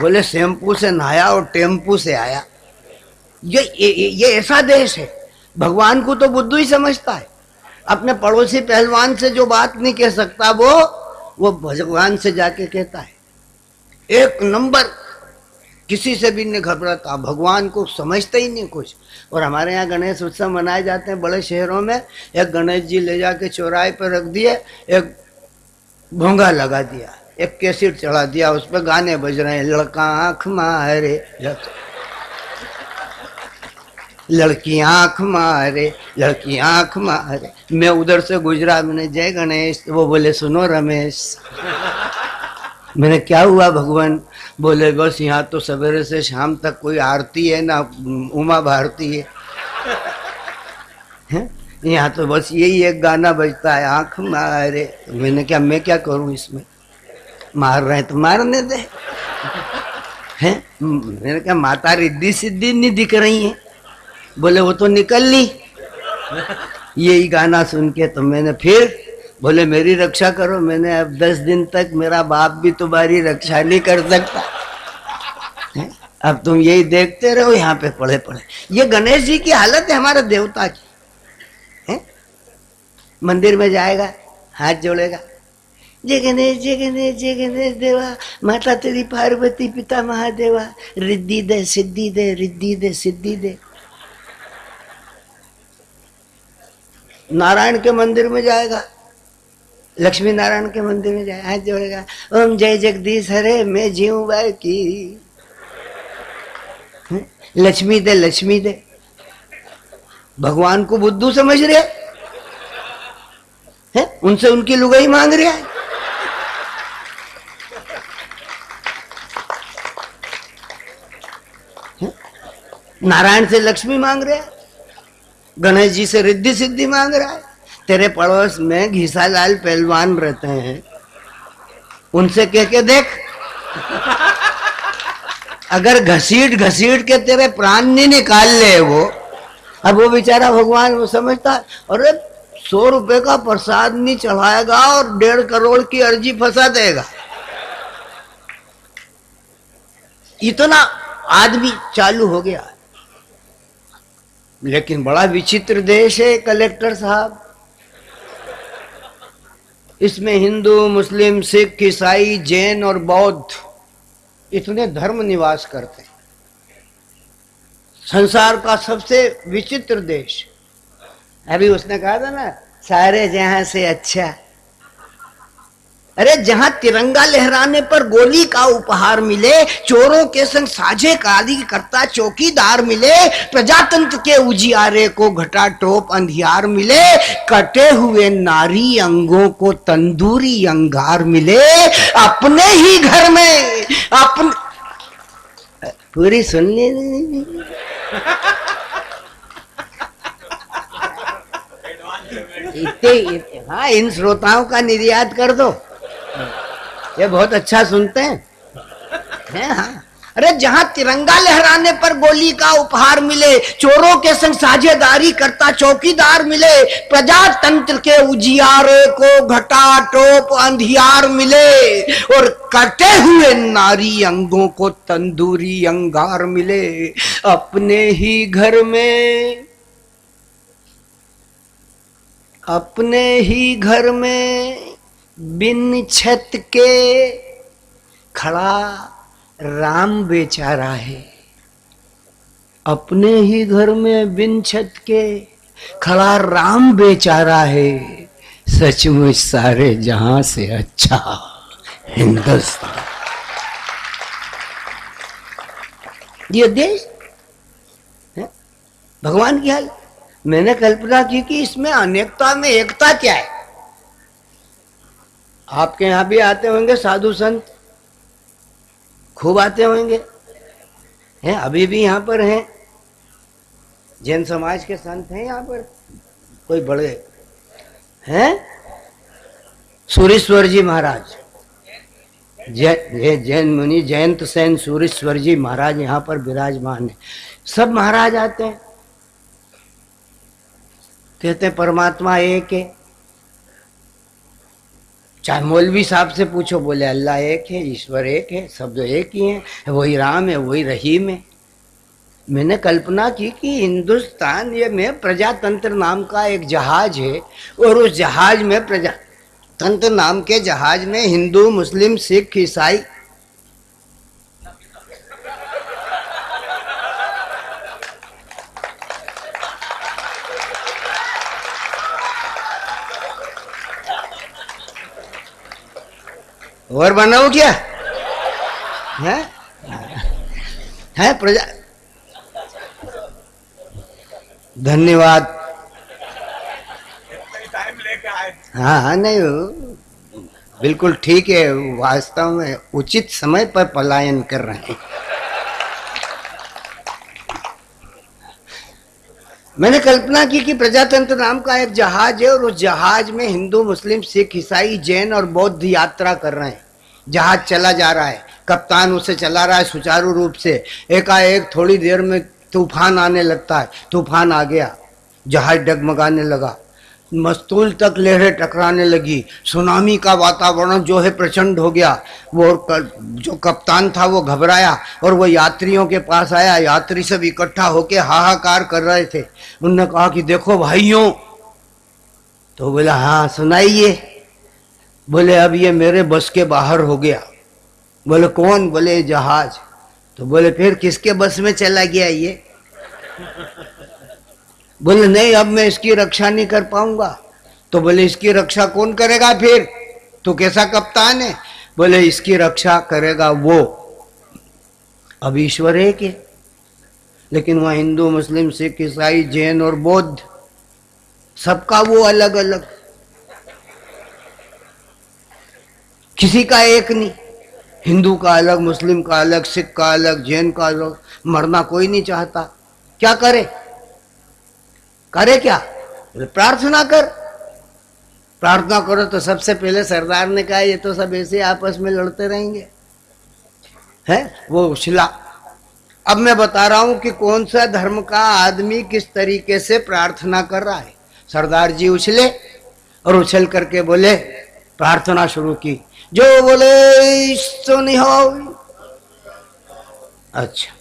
S2: बोले शैम्पू से नहाया और टेम्पू से आया। ये ऐसा देश है। भगवान को तो बुद्धू ही समझता है। अपने पड़ोसी पहलवान से जो बात नहीं कह सकता वो भगवान से जाके कहता है। एक नंबर, किसी से भी नहीं घबराता, भगवान को समझता ही नहीं कुछ। और हमारे यहाँ गणेश उत्सव मनाए जाते हैं बड़े शहरों में। एक गणेश जी ले जाके चौराहे पर रख दिए, एक भोंगा लगा दिया, एक कैसेट चढ़ा दिया, उस पर गाने बज रहे हैं, लड़का आंख मारे, लड़की आंख मारे, लड़की आंख मारे। मैं उधर से गुजरा, मैंने जय गणेश। वो बोले सुनो रमेश। मैंने क्या हुआ भगवान? बोले बस यहाँ तो सवेरे से शाम तक कोई आरती है ना उमा भारती है, यहाँ तो बस यही एक गाना बजता है, आंख मारे। मैंने क्या, मैं क्या करूं इसमें? मार रहे हैं तो मारने दे। हैं? मैंने क्या माता रिद्धि सिद्धि नहीं दिख रही है? बोले वो तो निकल ली। यही गाना सुन के तो मैंने फिर, बोले मेरी रक्षा करो। मैंने अब 10 दिन तक मेरा बाप भी तुम्हारी रक्षा नहीं कर सकता है? अब तुम यही देखते रहो यहाँ पे पड़े पड़े। ये गणेश जी की हालत है हमारे देवता की है? मंदिर में जाएगा, हाथ जोड़ेगा, जय गणेश जय गणेश जय गणेश देवा, माता तेरी पार्वती पिता महादेवा, रिद्धि दे सिद्धि दे, रिद्धि दे सिद्धि दे। नारायण के मंदिर में जाएगा, लक्ष्मी नारायण के मंदिर में जाए, हाथ जोड़ेगा, ओम जय जगदीश हरे मैं जीऊं बाकी, लक्ष्मी दे लक्ष्मी दे। भगवान को बुद्धू समझ रहे हैं? उनसे उनकी लुगाई मांग रहा है। नारायण से लक्ष्मी मांग रहा है, गणेश जी से रिद्धि सिद्धि मांग रहा है। तेरे पड़ोस में घीसालाल पहलवान रहते हैं, उनसे कह के देख, अगर घसीट घसीट के तेरे प्राण नहीं निकाल ले वो। अब वो बेचारा भगवान वो समझता है, अरे 100 रुपए का प्रसाद नहीं चढ़ाएगा और 1.5 करोड़ की अर्जी फंसा देगा। इतना आदमी चालू हो गया। लेकिन बड़ा विचित्र देश है कलेक्टर साहब। इसमें हिंदू मुस्लिम सिख ईसाई जैन और बौद्ध इतने धर्म निवास करते हैं। संसार का सबसे विचित्र देश। अभी उसने कहा था ना, सारे जहां से अच्छा। अरे जहां तिरंगा लहराने पर गोली का उपहार मिले, चोरों के संग साझे काली करता चौकीदार मिले, प्रजातंत्र के उजियारे को घटा टोप अंधियार मिले, कटे हुए नारी अंगों को तंदूरी अंगार मिले, अपने ही घर में पूरी सुन ली। हाँ, इन श्रोताओं का निर्यात कर दो, ये बहुत अच्छा सुनते हैं। हाँ, अरे जहां तिरंगा लहराने पर गोली का उपहार मिले, चोरों के संग साझेदारी करता चौकीदार मिले, प्रजातंत्र के उजियारे को घटा टोप अंधियार मिले, और कटे हुए नारी अंगों को तंदूरी अंगार मिले, अपने ही घर में बिन छत के खड़ा राम बेचारा है। अपने ही घर में बिन छत के खड़ा राम बेचारा है, सचमुच सारे जहां से अच्छा हिंदुस्तान। ये देश है भगवान की हाल। मैंने कल्पना की कि इसमें अनेकता में एकता क्या है। आपके यहां भी आते होंगे साधु संत, खूब आते होंगे, हैं अभी भी यहां पर हैं। जैन समाज के संत हैं यहां पर, कोई बड़े हैं, सूरीश्वर जी महाराज, जैन मुनि जयंत सेन सूरीश्वर जी महाराज यहां पर विराजमान है। सब महाराज आते हैं, कहते हैं परमात्मा एक है। चाहे मौलवी साहब से पूछो, बोले अल्लाह एक है, ईश्वर एक है, सब जो एक ही हैं, वही राम है, वही रहीम है। मैंने कल्पना की कि हिंदुस्तान ये में प्रजातंत्र नाम का एक जहाज है, और उस जहाज में प्रजातंत्र नाम के जहाज में हिंदू मुस्लिम सिख ईसाई और बनाओ क्या है प्रजा। धन्यवाद। हाँ, नहीं बिल्कुल ठीक है, वास्तव में उचित समय पर पलायन कर रहे हैं। मैंने कल्पना की कि प्रजातंत्र नाम का एक जहाज है, और उस जहाज में हिंदू मुस्लिम सिख ईसाई जैन और बौद्ध यात्रा कर रहे हैं। जहाज चला जा रहा है, कप्तान उसे चला रहा है सुचारू रूप से। एकाएक थोड़ी देर में तूफान आने लगता है। तूफान आ गया, जहाज डगमगाने लगा, मस्तूल तक लहरें टकराने लगी, सुनामी का वातावरण जो है प्रचंड हो गया। वो जो कप्तान था वो घबराया, और वो यात्रियों के पास आया। यात्री सब इकट्ठा होके हाहाकार कर रहे थे। उन्होंने कहा कि देखो भाइयों, तो बोला हाँ सुनाइए। बोले अब ये मेरे बस के बाहर हो गया। बोले कौन? बोले जहाज। तो बोले फिर किसके बस में चला गया ये? बोले नहीं, अब मैं इसकी रक्षा नहीं कर पाऊंगा। तो बोले इसकी रक्षा कौन करेगा फिर? तो कैसा कप्तान है? बोले इसकी रक्षा करेगा वो। अब ईश्वर एक है, लेकिन वहां हिंदू मुस्लिम सिख ईसाई जैन और बौद्ध, सबका वो अलग अलग, किसी का एक नहीं। हिंदू का अलग, मुस्लिम का अलग, सिख का अलग, जैन का अलग। मरना कोई नहीं चाहता। क्या करे? करे क्या? प्रार्थना कर। प्रार्थना करो। तो सबसे पहले सरदार ने कहा ये तो सब ऐसे आपस में लड़ते रहेंगे, है वो शिला। अब मैं बता रहा हूं कि कौन सा धर्म का आदमी किस तरीके से प्रार्थना कर रहा है। सरदार जी उछले और उछल करके बोले, प्रार्थना शुरू की, जो बोले सो नहीं हो। अच्छा,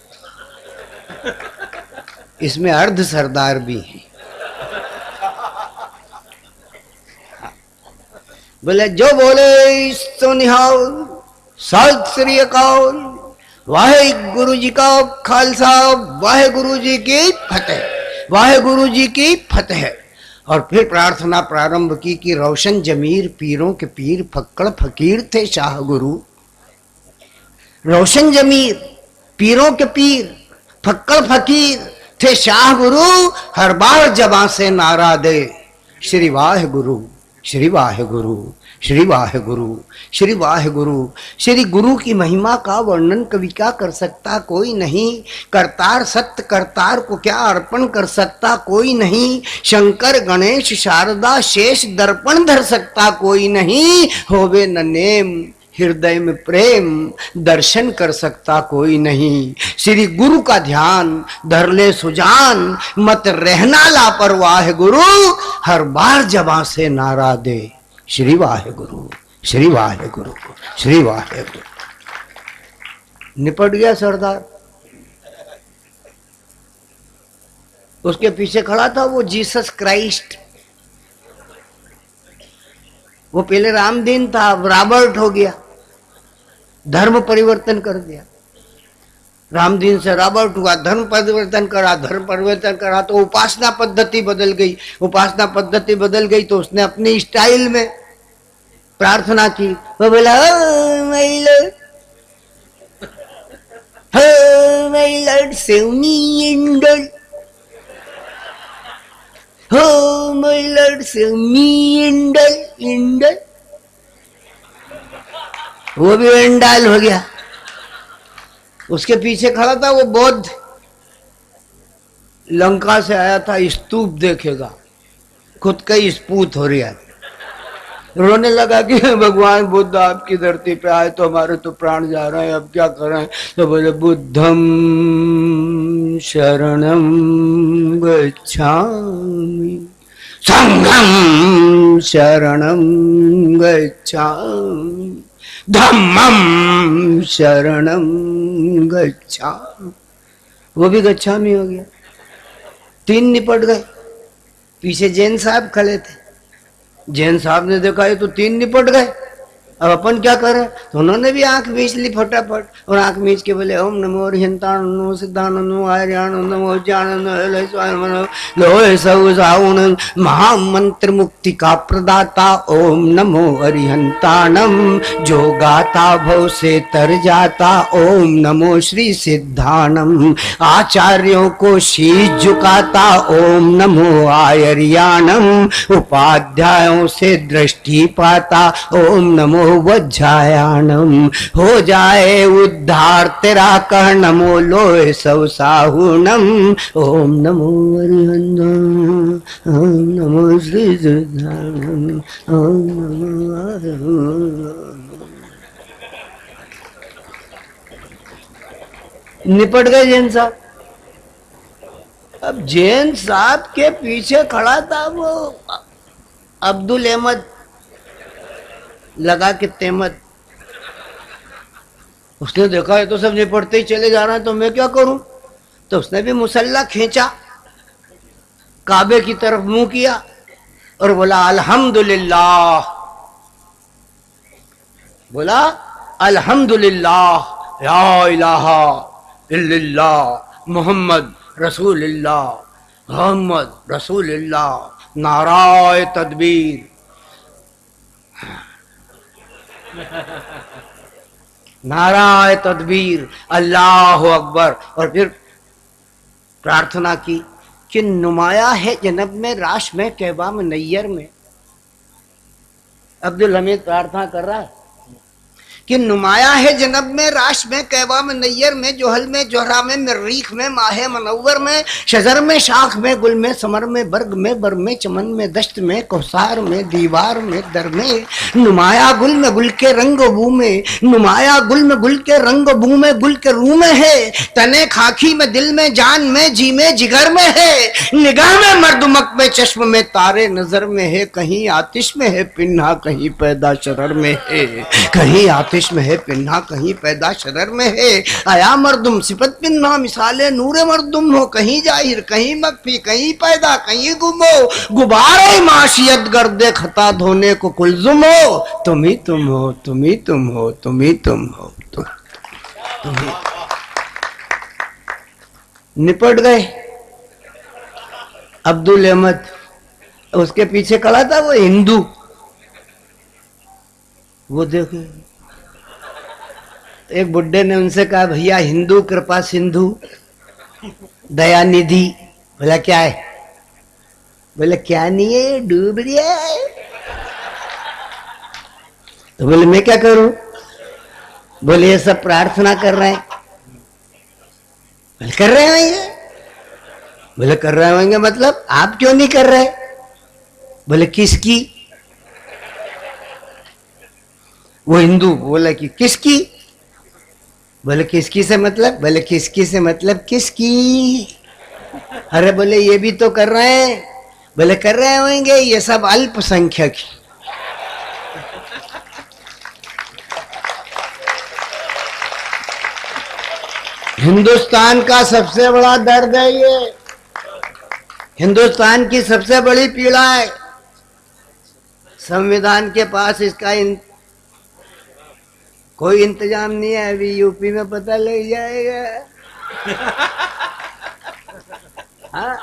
S2: इसमें अर्ध सरदार भी है। बोले जो बोले सो निहाल, सत श्री अकाल, वाहे गुरु जी का खालसा, वाहे गुरु जी की फतेह, वाहे गुरु जी की फतेह। और फिर प्रार्थना प्रारंभ की कि रोशन जमीर पीरों के पीर फक्कड़ फकीर थे शाह गुरु। रोशन जमीर पीरों के पीर फक्कड़ फकीर थे शाह गुरु, हर बार जबां से नारा दे श्री वाहे गुरु, श्री वाहे गुरु, श्री वाहे गुरु, श्री वाहे गुरु। श्री गुरु की महिमा का वर्णन कवि क्या कर सकता, कोई नहीं। करतार सत्य करतार को क्या अर्पण कर सकता, कोई नहीं। शंकर गणेश शारदा शेष दर्पण धर सकता, कोई नहीं। होवे न नेम हृदय में प्रेम, दर्शन कर सकता कोई नहीं। श्री गुरु का ध्यान धर ले सुजान, मत रहना लापरवाह गुरु, हर बार जबां से नारा दे श्री वाहे गुरु, श्री वाहे गुरु, श्री वाहे गुरु। निपट गया सरदार। उसके पीछे खड़ा था वो जीसस क्राइस्ट। वो पहले रामदीन था, अब रॉबर्ट हो गया, धर्म परिवर्तन कर दिया। रामदीन से रॉबर्ट हुआ, धर्म परिवर्तन करा, धर्म परिवर्तन करा तो उपासना पद्धति बदल गई। उपासना पद्धति बदल गई तो उसने अपनी स्टाइल में प्रार्थना की। वो बोला माय लॉर्ड सेव मी इंडल, हो माय लॉर्ड सेव मी इंडल, इंडल। वो भी इंडाल हो गया। उसके पीछे खड़ा था वो बौद्ध, लंका से आया था, स्तूप देखेगा, खुद का ही स्पूत हो रहा है। रोने लगा कि भगवान बुद्ध आपकी धरती पे आए तो हमारे तो प्राण जा रहे हैं, अब क्या करें। तो बोले बुद्धम शरणम गच्छामि, संघम शरणम गच्छामि, धम्मम शरणम गच्छामि। वो भी गच्छामि हो गया। 3 निपट गए। पीछे जैन साहब खड़े थे। जैन साहब ने देखा ये तो 3 निपट गए, अब अपन क्या करें। तो उन्होंने भी आंख मीच ली फटाफट, और आंख मीच के बोले ओम नमो हरिहंताण नमो सिद्धानंद नमो आर्याण नमो ज्ञान लोहे सब साउण महामंत्र मुक्ति का प्रदाता ओम नमो हरिहंताणम, जो गाता भव से तर जाता ओम नमो श्री सिद्धानम, आचार्यों को शीश झुकाता ओम नमो आर्याणम, उपाध्यायों से दृष्टि पाता ओम नमो वज्रायाणम, हो जाए उद्धार तेरा कह नमो लोहे सब साहुणम, ओम नमो हरिहंताणम, ओम नमो श्री सिद्धानम, ओम नमो। निपट गए जैन साहब। अब जैन साहब के पीछे खड़ा था वो अब्दुल अहमद, लगा के तेमत। उसने देखा है तो सब निपटते ही चले जा रहे हैं, तो मैं क्या करूं। तो उसने भी मुसल्ला खींचा, काबे की तरफ मुंह किया और बोला अल्हम्दुलिल्लाह, बोला अल्हम्दुलिल्लाह ला इलाहा इल्लल्लाह मुहम्मद रसूलुल्लाह, मोहम्मद रसूलुल्लाह, नाराए तदबीर, नाराए तदबीर, अल्लाह अकबर। और फिर प्रार्थना की कि नुमाया है जन्नत में, राश में, कहबा में, नैयर में। अब्दुल हमीद प्रार्थना कर रहा है कि नुमाया है जन्नत में, राश में, कहबा में, नैयर में, जोहल में, जोहरा में, मरीख में, माहे मनव्वर में, शजर में, शाख में, गुल में, समर में, बर्ग में, बर में, चमन में, दश्त में, कौसार में, दीवार में, दर में। नुमाया गुल में गुल के रंग बू में, नुमाया गुल में गुल के रंग बू में, गुल के रू में है, तने खाकी में, दिल में, जान में, जी में, जिगर में है, निगाह में, मर्दुमक में, चश्म में, तारे नजर में है, कहीं आतिश में है पिन्हा, कहीं पैदा शरर में है, कहीं आतिश में है पिन्हा, कहीं पैदा शरर में है। आया मर्दुम सिफत पिन्हा, मिसाले नूरे मर्दुम हो, कहीं जाहिर, कहीं मख्फी, कहीं पैदा, कहीं गुमो, गुबारे माशियत गर्दे खता धोने को कुलजुम हो, तुम ही तुम हो, तुम ही तुम हो, तुम ही तुम हो, तुम ही। निपट गए। अब्दुल अहमद उसके पीछे खड़ा था वो हिंदू, वो देखे एक बुड्ढे ने उनसे कहा भैया हिंदू कृपा सिंधु दया निधि। बोला क्या है? बोले क्या नहीं है, डूब रहा है। तो बोले मैं क्या करूं? बोले ये सब प्रार्थना कर रहे हैं। बोले कर रहे होंगे। बोले कर रहे होंगे मतलब आप क्यों नहीं कर रहे? बोले किसकी? वो हिंदू बोला कि किसकी? बोले किसकी से मतलब? बोले किसकी से मतलब किसकी? अरे बोले ये भी तो कर रहे हैं। बोले कर रहे होंगे, ये सब अल्पसंख्यक। हिंदुस्तान का सबसे बड़ा दर्द है ये, हिंदुस्तान की सबसे बड़ी पीड़ा है। संविधान के पास इसका कोई इंतजाम नहीं है। अभी यूपी में पता लग जाएगा। हाँ,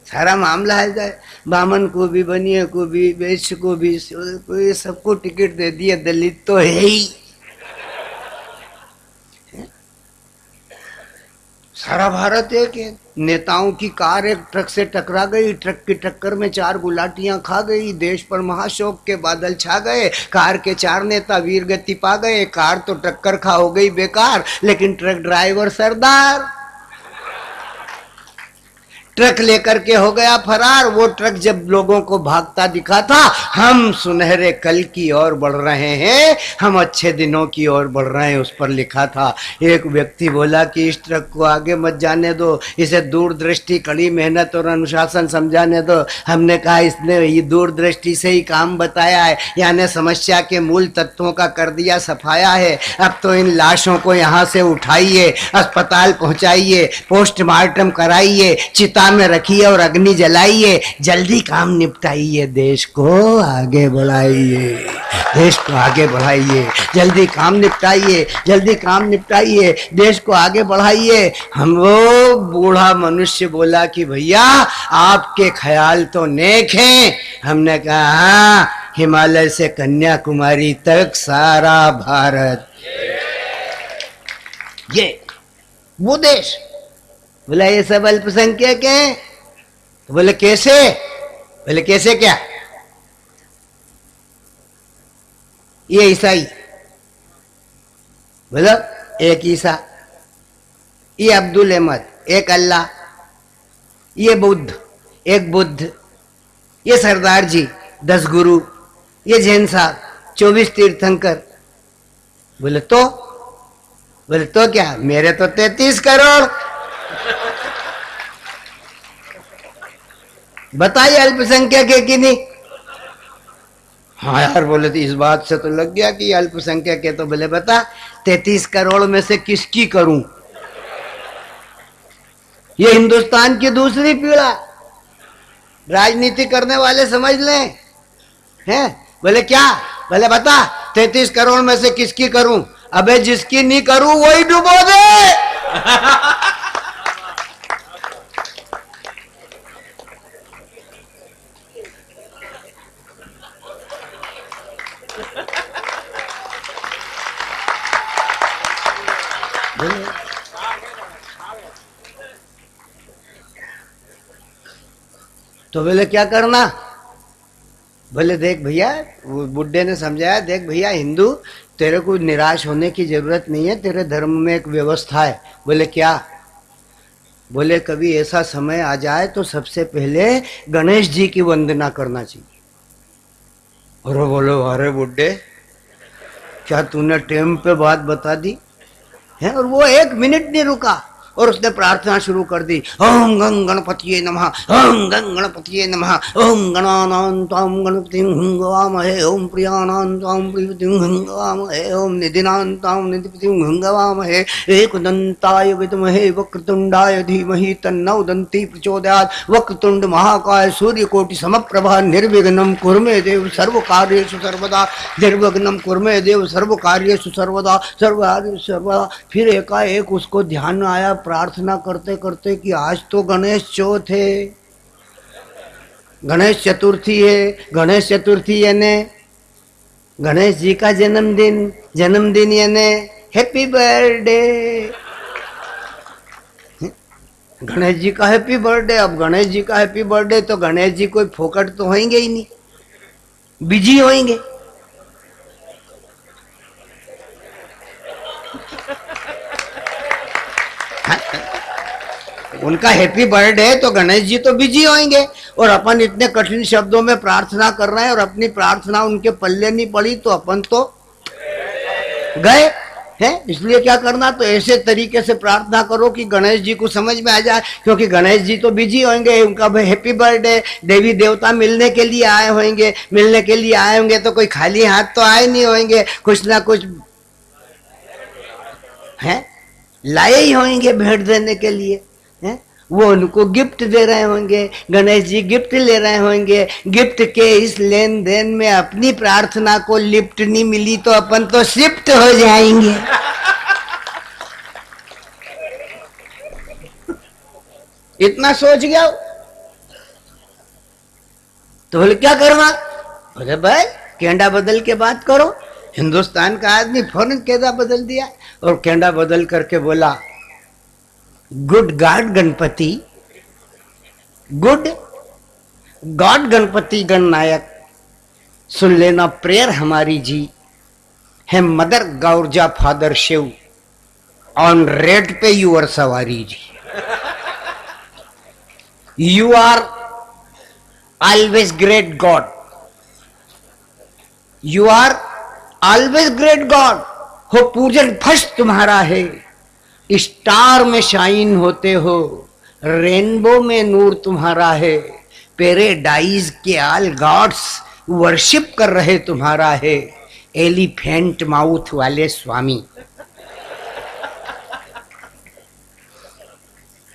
S2: सारा मामला है। बामन को भी, बनिया को भी, वैश्य को भी, सबको टिकट दे दिया। दलित तो है ही। सारा भारत एक है। नेताओं की कार एक ट्रक से टकरा गई, ट्रक की टक्कर में 4 गुलाटियां खा गई, देश पर महाशोक के बादल छा गए। कार के 4 नेता वीर गति पा गए। कार तो टक्कर खा हो गई बेकार, लेकिन ट्रक ड्राइवर सरदार ट्रक लेकर के हो गया फरार। वो ट्रक जब लोगों को भागता दिखा था, हम सुनहरे कल की ओर बढ़ रहे हैं, हम अच्छे दिनों की ओर बढ़ रहे हैं, उस पर लिखा था। एक व्यक्ति बोला कि इस ट्रक को आगे मत जाने दो, इसे दूरदृष्टि, कड़ी मेहनत और अनुशासन समझाने दो। हमने कहा इसने ये दूरदृष्टि से ही काम बताया है, यानी समस्या के मूल तत्वों का कर दिया सफाया है। अब तो इन लाशों को यहाँ से उठाइए, अस्पताल पहुँचाइए, पोस्टमार्टम कराइए, चिता में रखिए और अग्नि जलाइए, जल्दी काम निपटाइए, देश को आगे बढ़ाइए, देश को आगे बढ़ाइए, जल्दी काम निपटाइए, जल्दी काम निपटाइए, देश को आगे बढ़ाइए। हम वो बूढ़ा मनुष्य बोला कि भैया आपके ख्याल तो नेक हैं। हमने कहा हाँ, हिमालय से कन्याकुमारी तक सारा भारत, ये वो देश। बोला ये सब अल्पसंख्यक हैं। तो बोले कैसे? बोले कैसे क्या? ये ईसाई, बोलो एक ईसा, ये अब्दुल अहमद, एक अल्लाह, ये बुद्ध, एक बुद्ध, ये सरदार जी 10 गुरु, ये जैन साहब 24 तीर्थंकर। बोले तो क्या? मेरे तो 33 करोड़। बताइए अल्पसंख्यक है कि नहीं? हाँ यार, बोले तो इस बात से तो लग गया कि अल्पसंख्यक है। तो बोले बता 33 करोड़ में से किसकी करूं? ये हिंदुस्तान की दूसरी पीड़ा, राजनीति करने वाले समझ लें हैं। बोले क्या? बोले बता 33 करोड़ में से किसकी करूं? अबे जिसकी नहीं करूं वही डुबो दे। तो बोले क्या करना? बोले देख भैया, वो बुड्ढे ने समझाया, देख भैया हिंदू, तेरे को निराश होने की जरूरत नहीं है, तेरे धर्म में एक व्यवस्था है। बोले क्या? बोले कभी ऐसा समय आ जाए तो सबसे पहले गणेश जी की वंदना करना चाहिए। और बोलो अरे बुड्ढे, क्या तूने टाइम पे बात बता दी है? और वो 1 मिनट नहीं रुका और उसने प्रार्थना शुरू कर दी। ओम गंग गणपतिये नमः, ओम गंग गणपतिये नमः, ओम गणानान्तां गणपतिं हंगवामहे, ओम प्रियानान्तां प्रियपतिं हंगवामहे, ओम निधिनान्तां निधिपतिं हंगवामहे, एकदन्ताय विद्महे वक्रतुंडाय धीमहि तन्नो दन्ति प्रचोदयात्, वक्रतुंड महाकाय सूर्यकोटि समप्रभा निर्विघ्नं कुरु मे देव सर्वकार्येषु सर्वदा, निर्विघ्नं कुरु मे देव सर्वकार्येषु सर्वदा, सर्वकार्येषु सर्वदा। फिर एकाएक उसको ध्यान आया प्रार्थना करते करते कि आज तो गणेश चौथ है। गणेश चतुर्थी है। गणेश चतुर्थी यानी गणेश जी का जन्मदिन यानी हैप्पी बर्थडे। गणेश जी का हैप्पी बर्थडे। अब गणेश जी का हैप्पी बर्थडे तो गणेश जी कोई फोकट तो होंगे ही नहीं, बिजी होंगे। उनका हैप्पी बर्थडे है तो गणेश जी तो बिजी होंगे, और अपन इतने कठिन शब्दों में प्रार्थना कर रहे हैं और अपनी प्रार्थना उनके पल्ले नहीं पड़ी तो अपन तो गए हैं। इसलिए क्या करना, तो ऐसे तरीके से प्रार्थना करो कि गणेश जी को समझ में आ जाए, क्योंकि गणेश जी तो बिजी होंगे, उनका हैप्पी बर्थडे, देवी देवता मिलने के लिए आए होंगे। मिलने के लिए आए होंगे तो कोई खाली हाथ तो आए नहीं होंगे, कुछ ना कुछ है लाए ही होंगे भेंट देने के लिए है। वो उनको गिफ्ट दे रहे होंगे, गणेश जी गिफ्ट ले रहे होंगे। गिफ्ट के इस लेन देन में अपनी प्रार्थना को लिफ्ट नहीं मिली तो अपन तो शिफ्ट हो जाएंगे। इतना सोच गया तो बोले क्या करना, बोले भाई केंडा बदल के बात करो। हिंदुस्तान का आदमी फौरन केंडा बदल दिया और केंडा बदल करके बोला, good god Ganpati, good god Ganpati Gananayak, सुन लेना प्रेयर हमारी जी है। Mother Gaurja father Shiv, on rat पे यूर सवारी जी। You are always great god, you are always great god. हो पूजन फर्स्ट तुम्हारा है, स्टार में शाइन होते हो, रेनबो में नूर तुम्हारा है। पैराडाइज के ऑल गॉड्स वर्शिप कर रहे तुम्हारा है। एलिफेंट माउथ वाले स्वामी,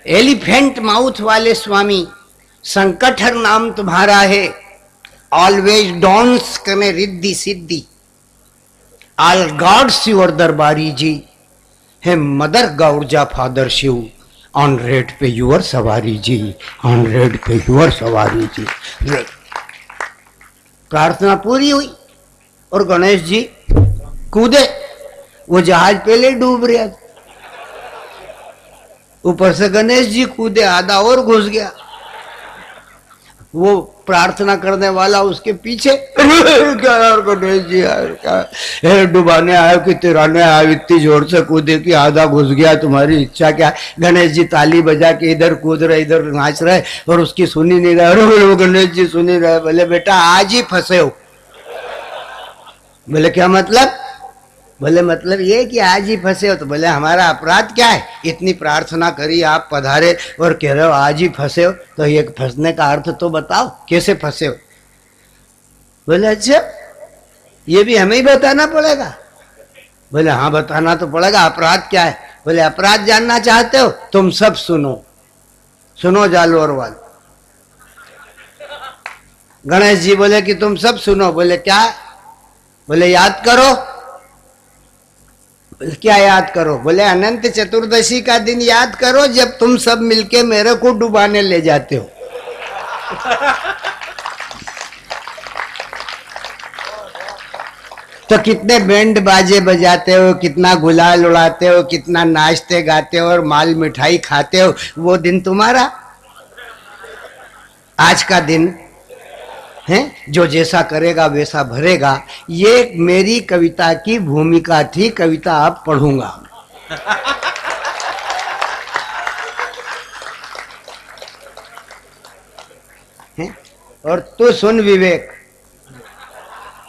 S2: एलिफेंट माउथ वाले स्वामी, संकटहर नाम तुम्हारा है। ऑलवेज डॉन्स कने Riddhi Siddhi, all gods your दरबारी जी है। Mother Gaurja father Shiv, on rat पे यूर सवारी जी, ऑन रेड पे यूर सवारी जी। प्रार्थना पूरी हुई और गणेश जी कूदे। वो जहाज पहले डूब रहा था, ऊपर से गणेश जी कूदे, आधा और घुस गया। वो प्रार्थना करने वाला उसके पीछे, क्या यार गणेश जी यार क्या डुबाने आयो कि तिराने आयो, इतनी जोर से कूदे कि आधा घुस गया, तुम्हारी इच्छा क्या। गणेश जी ताली बजा के इधर कूद रहे इधर नाच रहे और उसकी सुनी नहीं रहे। गणेश जी सुनी रहे, बोले बेटा आज ही फंसे हो। बोले क्या मतलब, बोले मतलब ये कि आज ही फंसे हो। तो बोले हमारा अपराध क्या है, इतनी प्रार्थना करी आप पधारे और कह रहे हो आज ही फंसे हो, तो ये फंसने का अर्थ तो बताओ कैसे फंसे हो। बोले अच्छा ये भी हमें ही बताना पड़ेगा। बोले हाँ बताना तो पड़ेगा, अपराध क्या है। बोले अपराध जानना चाहते हो, तुम सब सुनो, सुनो जालोर वाल। गणेश जी बोले कि तुम सब सुनो। बोले क्या, बोले याद करो। क्या याद करो, बोले अनंत चतुर्दशी का दिन याद करो जब तुम सब मिलके मेरे को डुबाने ले जाते हो। तो कितने बैंड बाजे बजाते हो, कितना गुलाल उड़ाते हो, कितना नाचते गाते हो और माल मिठाई खाते हो, वो दिन तुम्हारा। आज का दिन है जो जैसा करेगा वैसा भरेगा। ये मेरी कविता की भूमिका थी, कविता आप पढ़ूंगा। है? और तू सुन विवेक।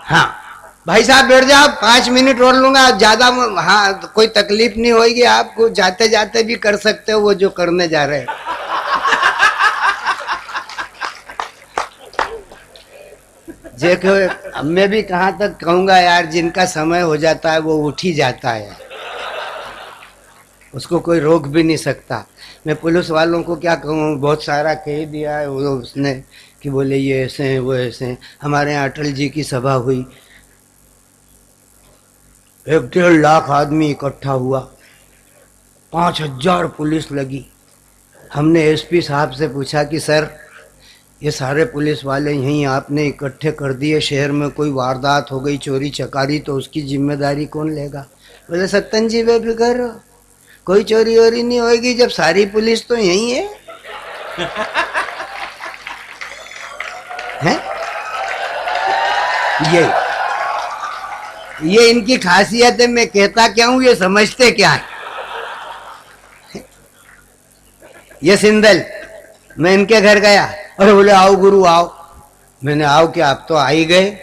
S2: हाँ भाई साहब बैठ जाओ, 5 मिनट और लूंगा ज्यादा। हाँ तो कोई तकलीफ नहीं होगी आपको, जाते जाते भी कर सकते हो वो जो करने जा रहे हैं। देखो अब मैं भी कहाँ तक कहूंगा यार, जिनका समय हो जाता है वो उठ ही जाता है, उसको कोई रोक भी नहीं सकता। मैं पुलिस वालों को क्या कहूँ, बहुत सारा कह दिया है वो उसने कि बोले ये ऐसे हैं वो ऐसे हैं। हमारे यहाँ अटल जी की सभा हुई, 1-1.5 लाख आदमी इकट्ठा हुआ, 5000 पुलिस लगी। हमने एसपी साहब से पूछा कि सर ये सारे पुलिस वाले यहीं आपने इकट्ठे कर दिए, शहर में कोई वारदात हो गई, चोरी चकारी, तो उसकी जिम्मेदारी कौन लेगा? बोले सत्तन जी बेफिक्र रहो, कोई चोरी वोरी नहीं होगी जब सारी पुलिस तो यहीं है। हैं? ये इनकी खासियत है। मैं कहता क्या हूं, ये समझते क्या है। ये सिंदल, मैं इनके घर गया, अरे बोले आओ गुरु आओ। मैंने आओ क्या, आप तो आ ही गए?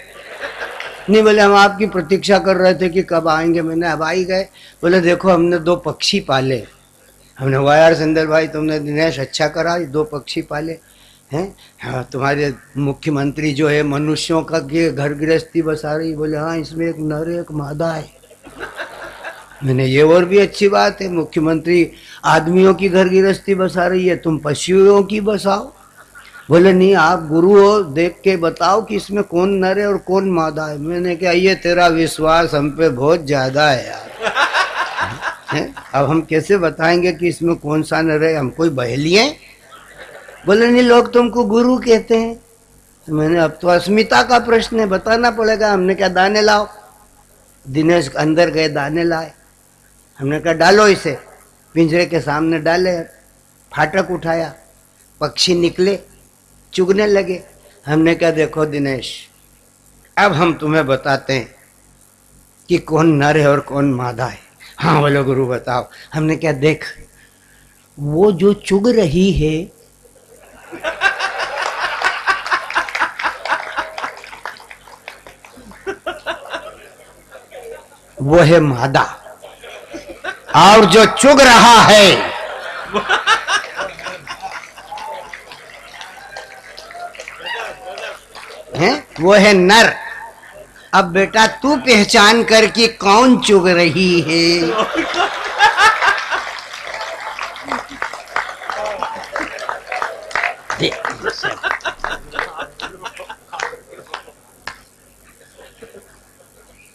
S2: नहीं, बोले हम आपकी प्रतीक्षा कर रहे थे कि कब आएंगे। मैंने अब आ ही गए। बोले देखो हमने 2 पक्षी पाले। हमने वाह यार सिंदल भाई, तुमने दिनेश अच्छा करा, 2 पक्षी पाले हैं। हाँ, तुम्हारे मुख्यमंत्री जो है मनुष्यों का के घर गृहस्थी बसा रही। बोले हाँ, इसमें एक नर एक मादा है। मैंने ये और भी अच्छी बात है, मुख्यमंत्री आदमियों की घर गृहस्थी बसा रही है, तुम पशुओं की बसाओ। बोले नहीं, आप गुरु हो, देख के बताओ कि इसमें कौन नर है और कौन मादा है। मैंने कहा ये तेरा विश्वास हम पे बहुत ज्यादा है यार। है? अब हम कैसे बताएंगे कि इसमें कौन सा नर है, हम कोई बहेली हैं? बोले नहीं, लोग तुमको गुरु कहते हैं। तो मैंने अब तो अस्मिता का प्रश्न है, बताना पड़ेगा। हमने क्या, दाने लाओ। दिनेश अंदर गए, दाने लाए। हमने कहा डालो इसे, पिंजरे के सामने डाले, फाटक उठाया, पक्षी निकले, चुगने लगे। हमने कहा देखो दिनेश, अब हम तुम्हें बताते हैं कि कौन नर है और कौन मादा है। हाँ बोलो गुरु बताओ। हमने क्या, देख वो जो चुग रही है वो है मादा, और जो चुग रहा है वो है नर। अब बेटा तू पहचान कर कि कौन चुग रही है।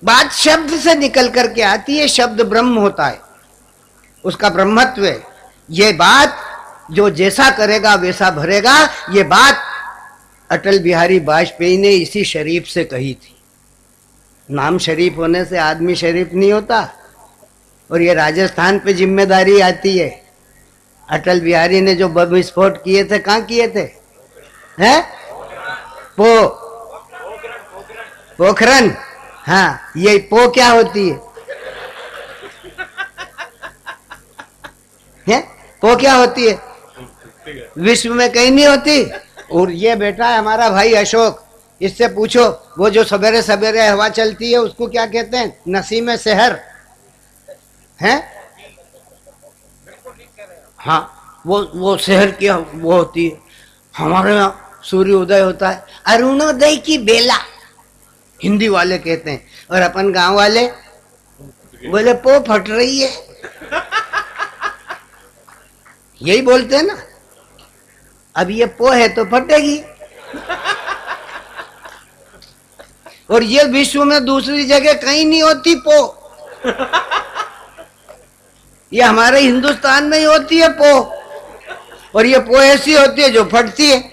S2: बात शब्द से निकल करके आती है, शब्द ब्रह्म होता है, उसका ब्रह्मत्व है। ये बात जो जैसा करेगा वैसा भरेगा, ये बात अटल बिहारी वाजपेयी ने इसी शरीफ से कही थी। नाम शरीफ होने से आदमी शरीफ नहीं होता। और ये राजस्थान पे जिम्मेदारी आती है। अटल बिहारी ने जो बम विस्फोट किए थे, कहाँ किए थे? हैं? पोखरन। हाँ, ये पो क्या होती है? हैं? पो क्या होती है? विश्व में कहीं नहीं होती। और ये बेटा है हमारा भाई अशोक, इससे पूछो, वो जो सवेरे सवेरे हवा चलती है उसको क्या कहते हैं? नसीम शहर। हैं? हाँ, वो शहर की वो होती है। हमारे यहाँ सूर्य उदय होता है अरुणोदय की बेला, हिंदी वाले कहते हैं। और अपन गांव वाले बोले पो फट रही है, यही बोलते हैं ना। अब ये पो है तो फटेगी। और ये विश्व में दूसरी जगह कहीं नहीं होती पो, ये हमारे हिंदुस्तान में ही होती है पो। और ये पो ऐसी होती है जो फटती है,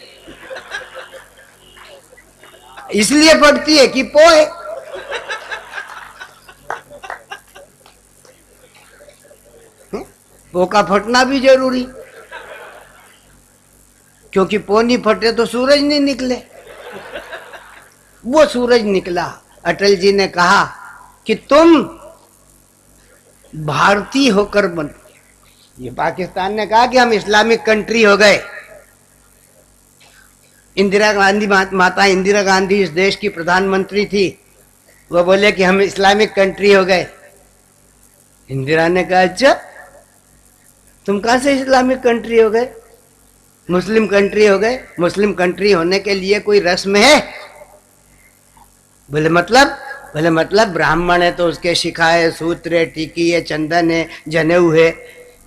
S2: इसलिए फटती है कि पो है। पो का फटना भी जरूरी, क्योंकि पो नहीं फटे तो सूरज नहीं निकले। वो सूरज निकला। अटल जी ने कहा कि तुम भारतीय होकर बन। ये पाकिस्तान ने कहा कि हम इस्लामिक कंट्री हो गए। इंदिरा गांधी, माता इंदिरा गांधी इस देश की प्रधानमंत्री थी, वो बोले कि हम इस्लामिक कंट्री हो गए। इंदिरा ने कहा अच्छा, तुम कहां से इस्लामिक कंट्री हो गए? मुस्लिम कंट्री हो गए। मुस्लिम कंट्री होने के लिए कोई रस्म है? बोले मतलब ब्राह्मण है तो उसके शिखा है, सूत्र है, टीकी है, चंदन है, जनेऊ है,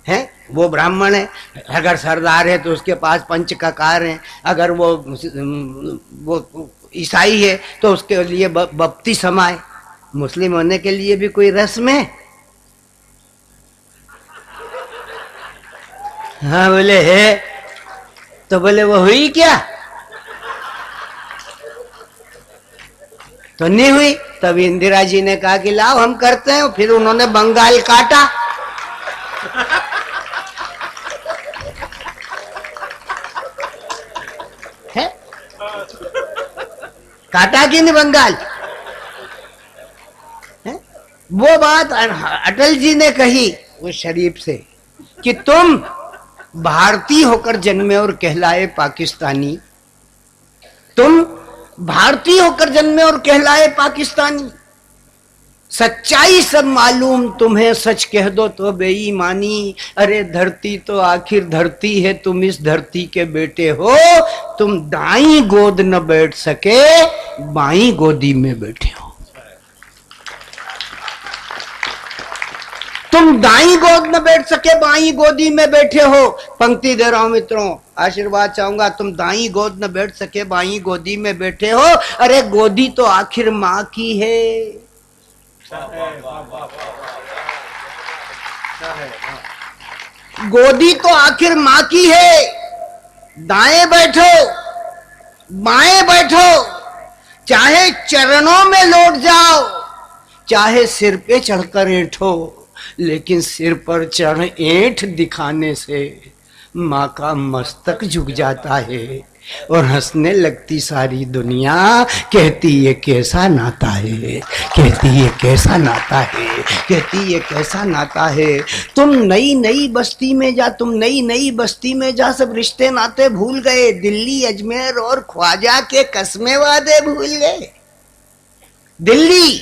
S2: हैं? वो ब्राह्मण है। अगर सरदार है तो उसके पास पंच ककार हैं। अगर वो ईसाई है तो उसके लिए बपतिस्मा है। मुस्लिम होने के लिए भी कोई रस्म है? हाँ बोले है। तो बोले वो हुई क्या? तो नहीं हुई। तब इंदिरा जी ने कहा कि लाओ हम करते हैं, फिर उन्होंने बंगाल काटा। है? काटा कि नहीं बंगाल? है? वो बात अटल जी ने कही वो शरीफ से कि तुम भारतीय होकर जन्मे और कहलाए पाकिस्तानी, तुम भारतीय होकर जन्मे और कहलाए पाकिस्तानी, सच्चाई सब मालूम तुम्हें, सच कह दो तो बेईमानी। अरे धरती तो आखिर धरती है, तुम इस धरती के बेटे हो। तुम दाई गोद न बैठ सके, बाई गोदी में बैठे हो। तुम दाई गोद में बैठ सके, बाई गोदी में बैठे हो। पंक्ति दे रहा हूं मित्रों, आशीर्वाद चाहूंगा। तुम दाई गोद में बैठ सके, बाई गोदी में बैठे हो। अरे गोदी तो आखिर मां की है। गोदी तो आखिर मां की है। दाएं बैठो, बाएं बैठो, चाहे चरणों में लौट जाओ, चाहे सिर पे चढ़कर ऐठो, लेकिन सिर पर चढ़ ऐठ दिखाने से माँ का मस्तक झुक जाता है और हंसने लगती सारी दुनिया। कहती ये कैसा नाता है, कहती ये कैसा नाता है, कहती ये कैसा नाता है। तुम नई नई बस्ती में जा, तुम नई नई बस्ती में जा, सब रिश्ते नाते भूल गए। दिल्ली, अजमेर और ख्वाजा के कस्मे वादे भूल गए। दिल्ली,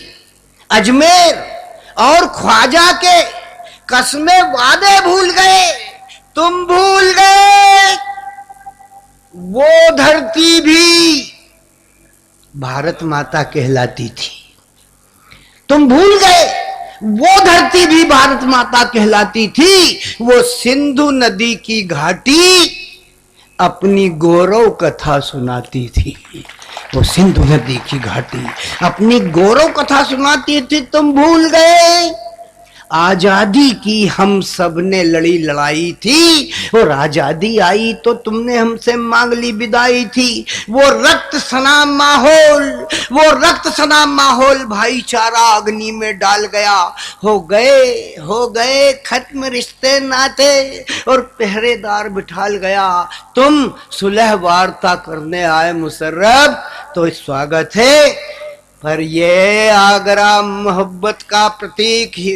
S2: अजमेर और ख्वाजा के कसमे वादे भूल गए। तुम भूल गए वो धरती भी भारत माता कहलाती थी। तुम भूल गए वो धरती भी भारत माता कहलाती थी। वो सिंधु नदी की घाटी अपनी गौरव कथा सुनाती थी। वो सिंधु नदी की घाटी अपनी गौरव कथा सुनाती थी। तुम भूल गए आजादी की हम सब ने लड़ी लड़ाई थी, और आजादी आई तो तुमने हमसे मांग ली विदाई थी। वो रक्त सना माहौल, वो रक्त सना माहौल भाईचारा अग्नि में डाल गया। हो गए खत्म रिश्ते नाते और पहरेदार बिठाल गया। तुम सुलह वार्ता करने आए मुशर्रफ, तो स्वागत है, पर ये आगरा मोहब्बत का प्रतीक ही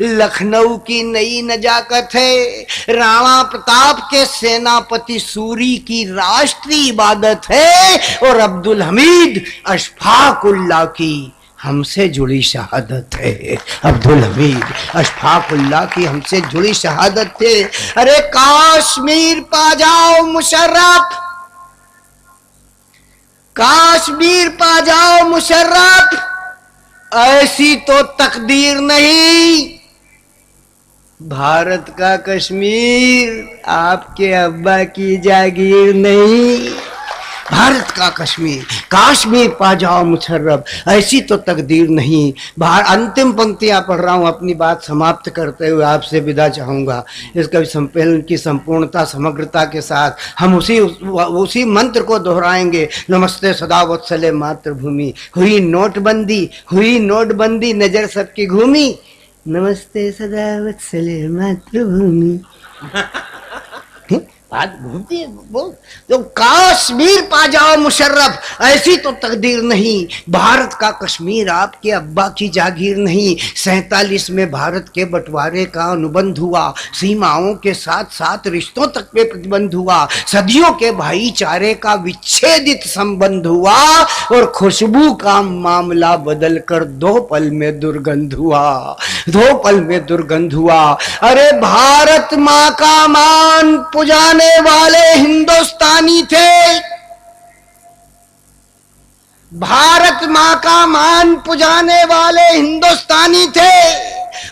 S2: लखनऊ की नई नजाकत है। राणा प्रताप के सेनापति सूरी की राष्ट्रीय इबादत है, और अब्दुल हमीद अशफाकुल्लाह की हमसे जुड़ी शहादत है। अब्दुल हमीद अशफाकुल्लाह की हमसे जुड़ी शहादत है। अरे कश्मीर पा जाओ मुशर्रफ, कश्मीर पा जाओ मुशर्रफ, ऐसी तो तकदीर नहीं। भारत का कश्मीर आपके अब्बा की जागीर नहीं। भारत का कश्मीर, कश्मीर पा जाओ मुशर्रफ, ऐसी तो तकदीर नहीं। अंतिम पंक्तियां पढ़ रहा हूं, अपनी बात समाप्त करते हुए आपसे विदा चाहूंगा। इस कवि सम्मेलन की संपूर्णता समग्रता के साथ हम उसी मंत्र को दोहराएंगे। नमस्ते सदा वत्सले मातृभूमि, हुई नोटबंदी नजर सबकी घूमी। नमस्ते सदा वत्सले मातृभूमि। बात घूमती है बोल। तो कश्मीर पा जाओ मुशर्रफ, ऐसी तो तकदीर नहीं। भारत का कश्मीर आपके अब्बा की जागीर नहीं। 47 में भारत के बंटवारे का अनुबंध हुआ, सीमाओं के साथ साथ रिश्तों तक पे प्रतिबंध हुआ, सदियों के भाईचारे का विच्छेदित संबंध हुआ, और खुशबू का मामला बदलकर 2 पल में दुर्गंध हुआ, 2 पल में दुर्गंध हुआ। अरे भारत माँ का मान पुजाने वाले हिंदुस्तानी थे, भारत माँ का मान पुजाने वाले हिंदुस्तानी थे।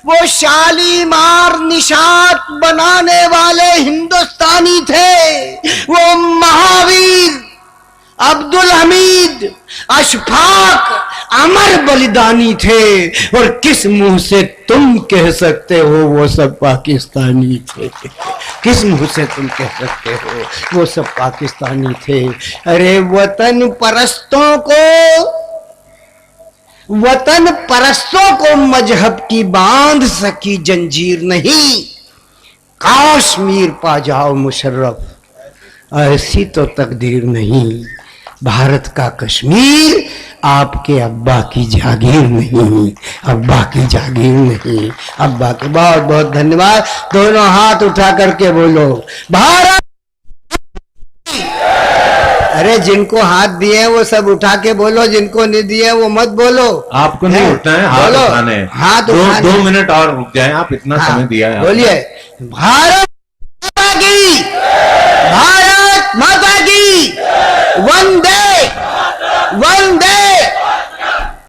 S2: वो शालीमार निशात बनाने वाले हिंदुस्तानी थे। वो महावीर अब्दुल हमीद अशफाक अमर बलिदानी थे, और किस मुंह से तुम कह सकते हो वो सब पाकिस्तानी थे? किस मुंह से तुम कह सकते हो वो सब पाकिस्तानी थे? अरे वतन परस्तों को वतन परस्तों को मजहब की बांध सकी जंजीर नहीं। कश्मीर पा जाओ मुशर्रफ, ऐसी तो तकदीर नहीं। भारत का कश्मीर आपके अब्बा की जागीर नहीं, अब्बा की जागीर नहीं, अब्बा के। बहुत बहुत धन्यवाद। दोनों हाथ उठा करके बोलो भारत। अरे जिनको हाथ दिए वो सब उठा के बोलो, जिनको नहीं दिए वो मत बोलो।
S3: आपको नहीं उठना है, हाथ
S2: बोलो,
S3: उठाने हैं।
S2: हाथ उठाने।
S3: 2 मिनट और रुक जाएं, आप इतना समय दिया है।
S2: बोलिए भारत माता की, भारत माता की, वंदे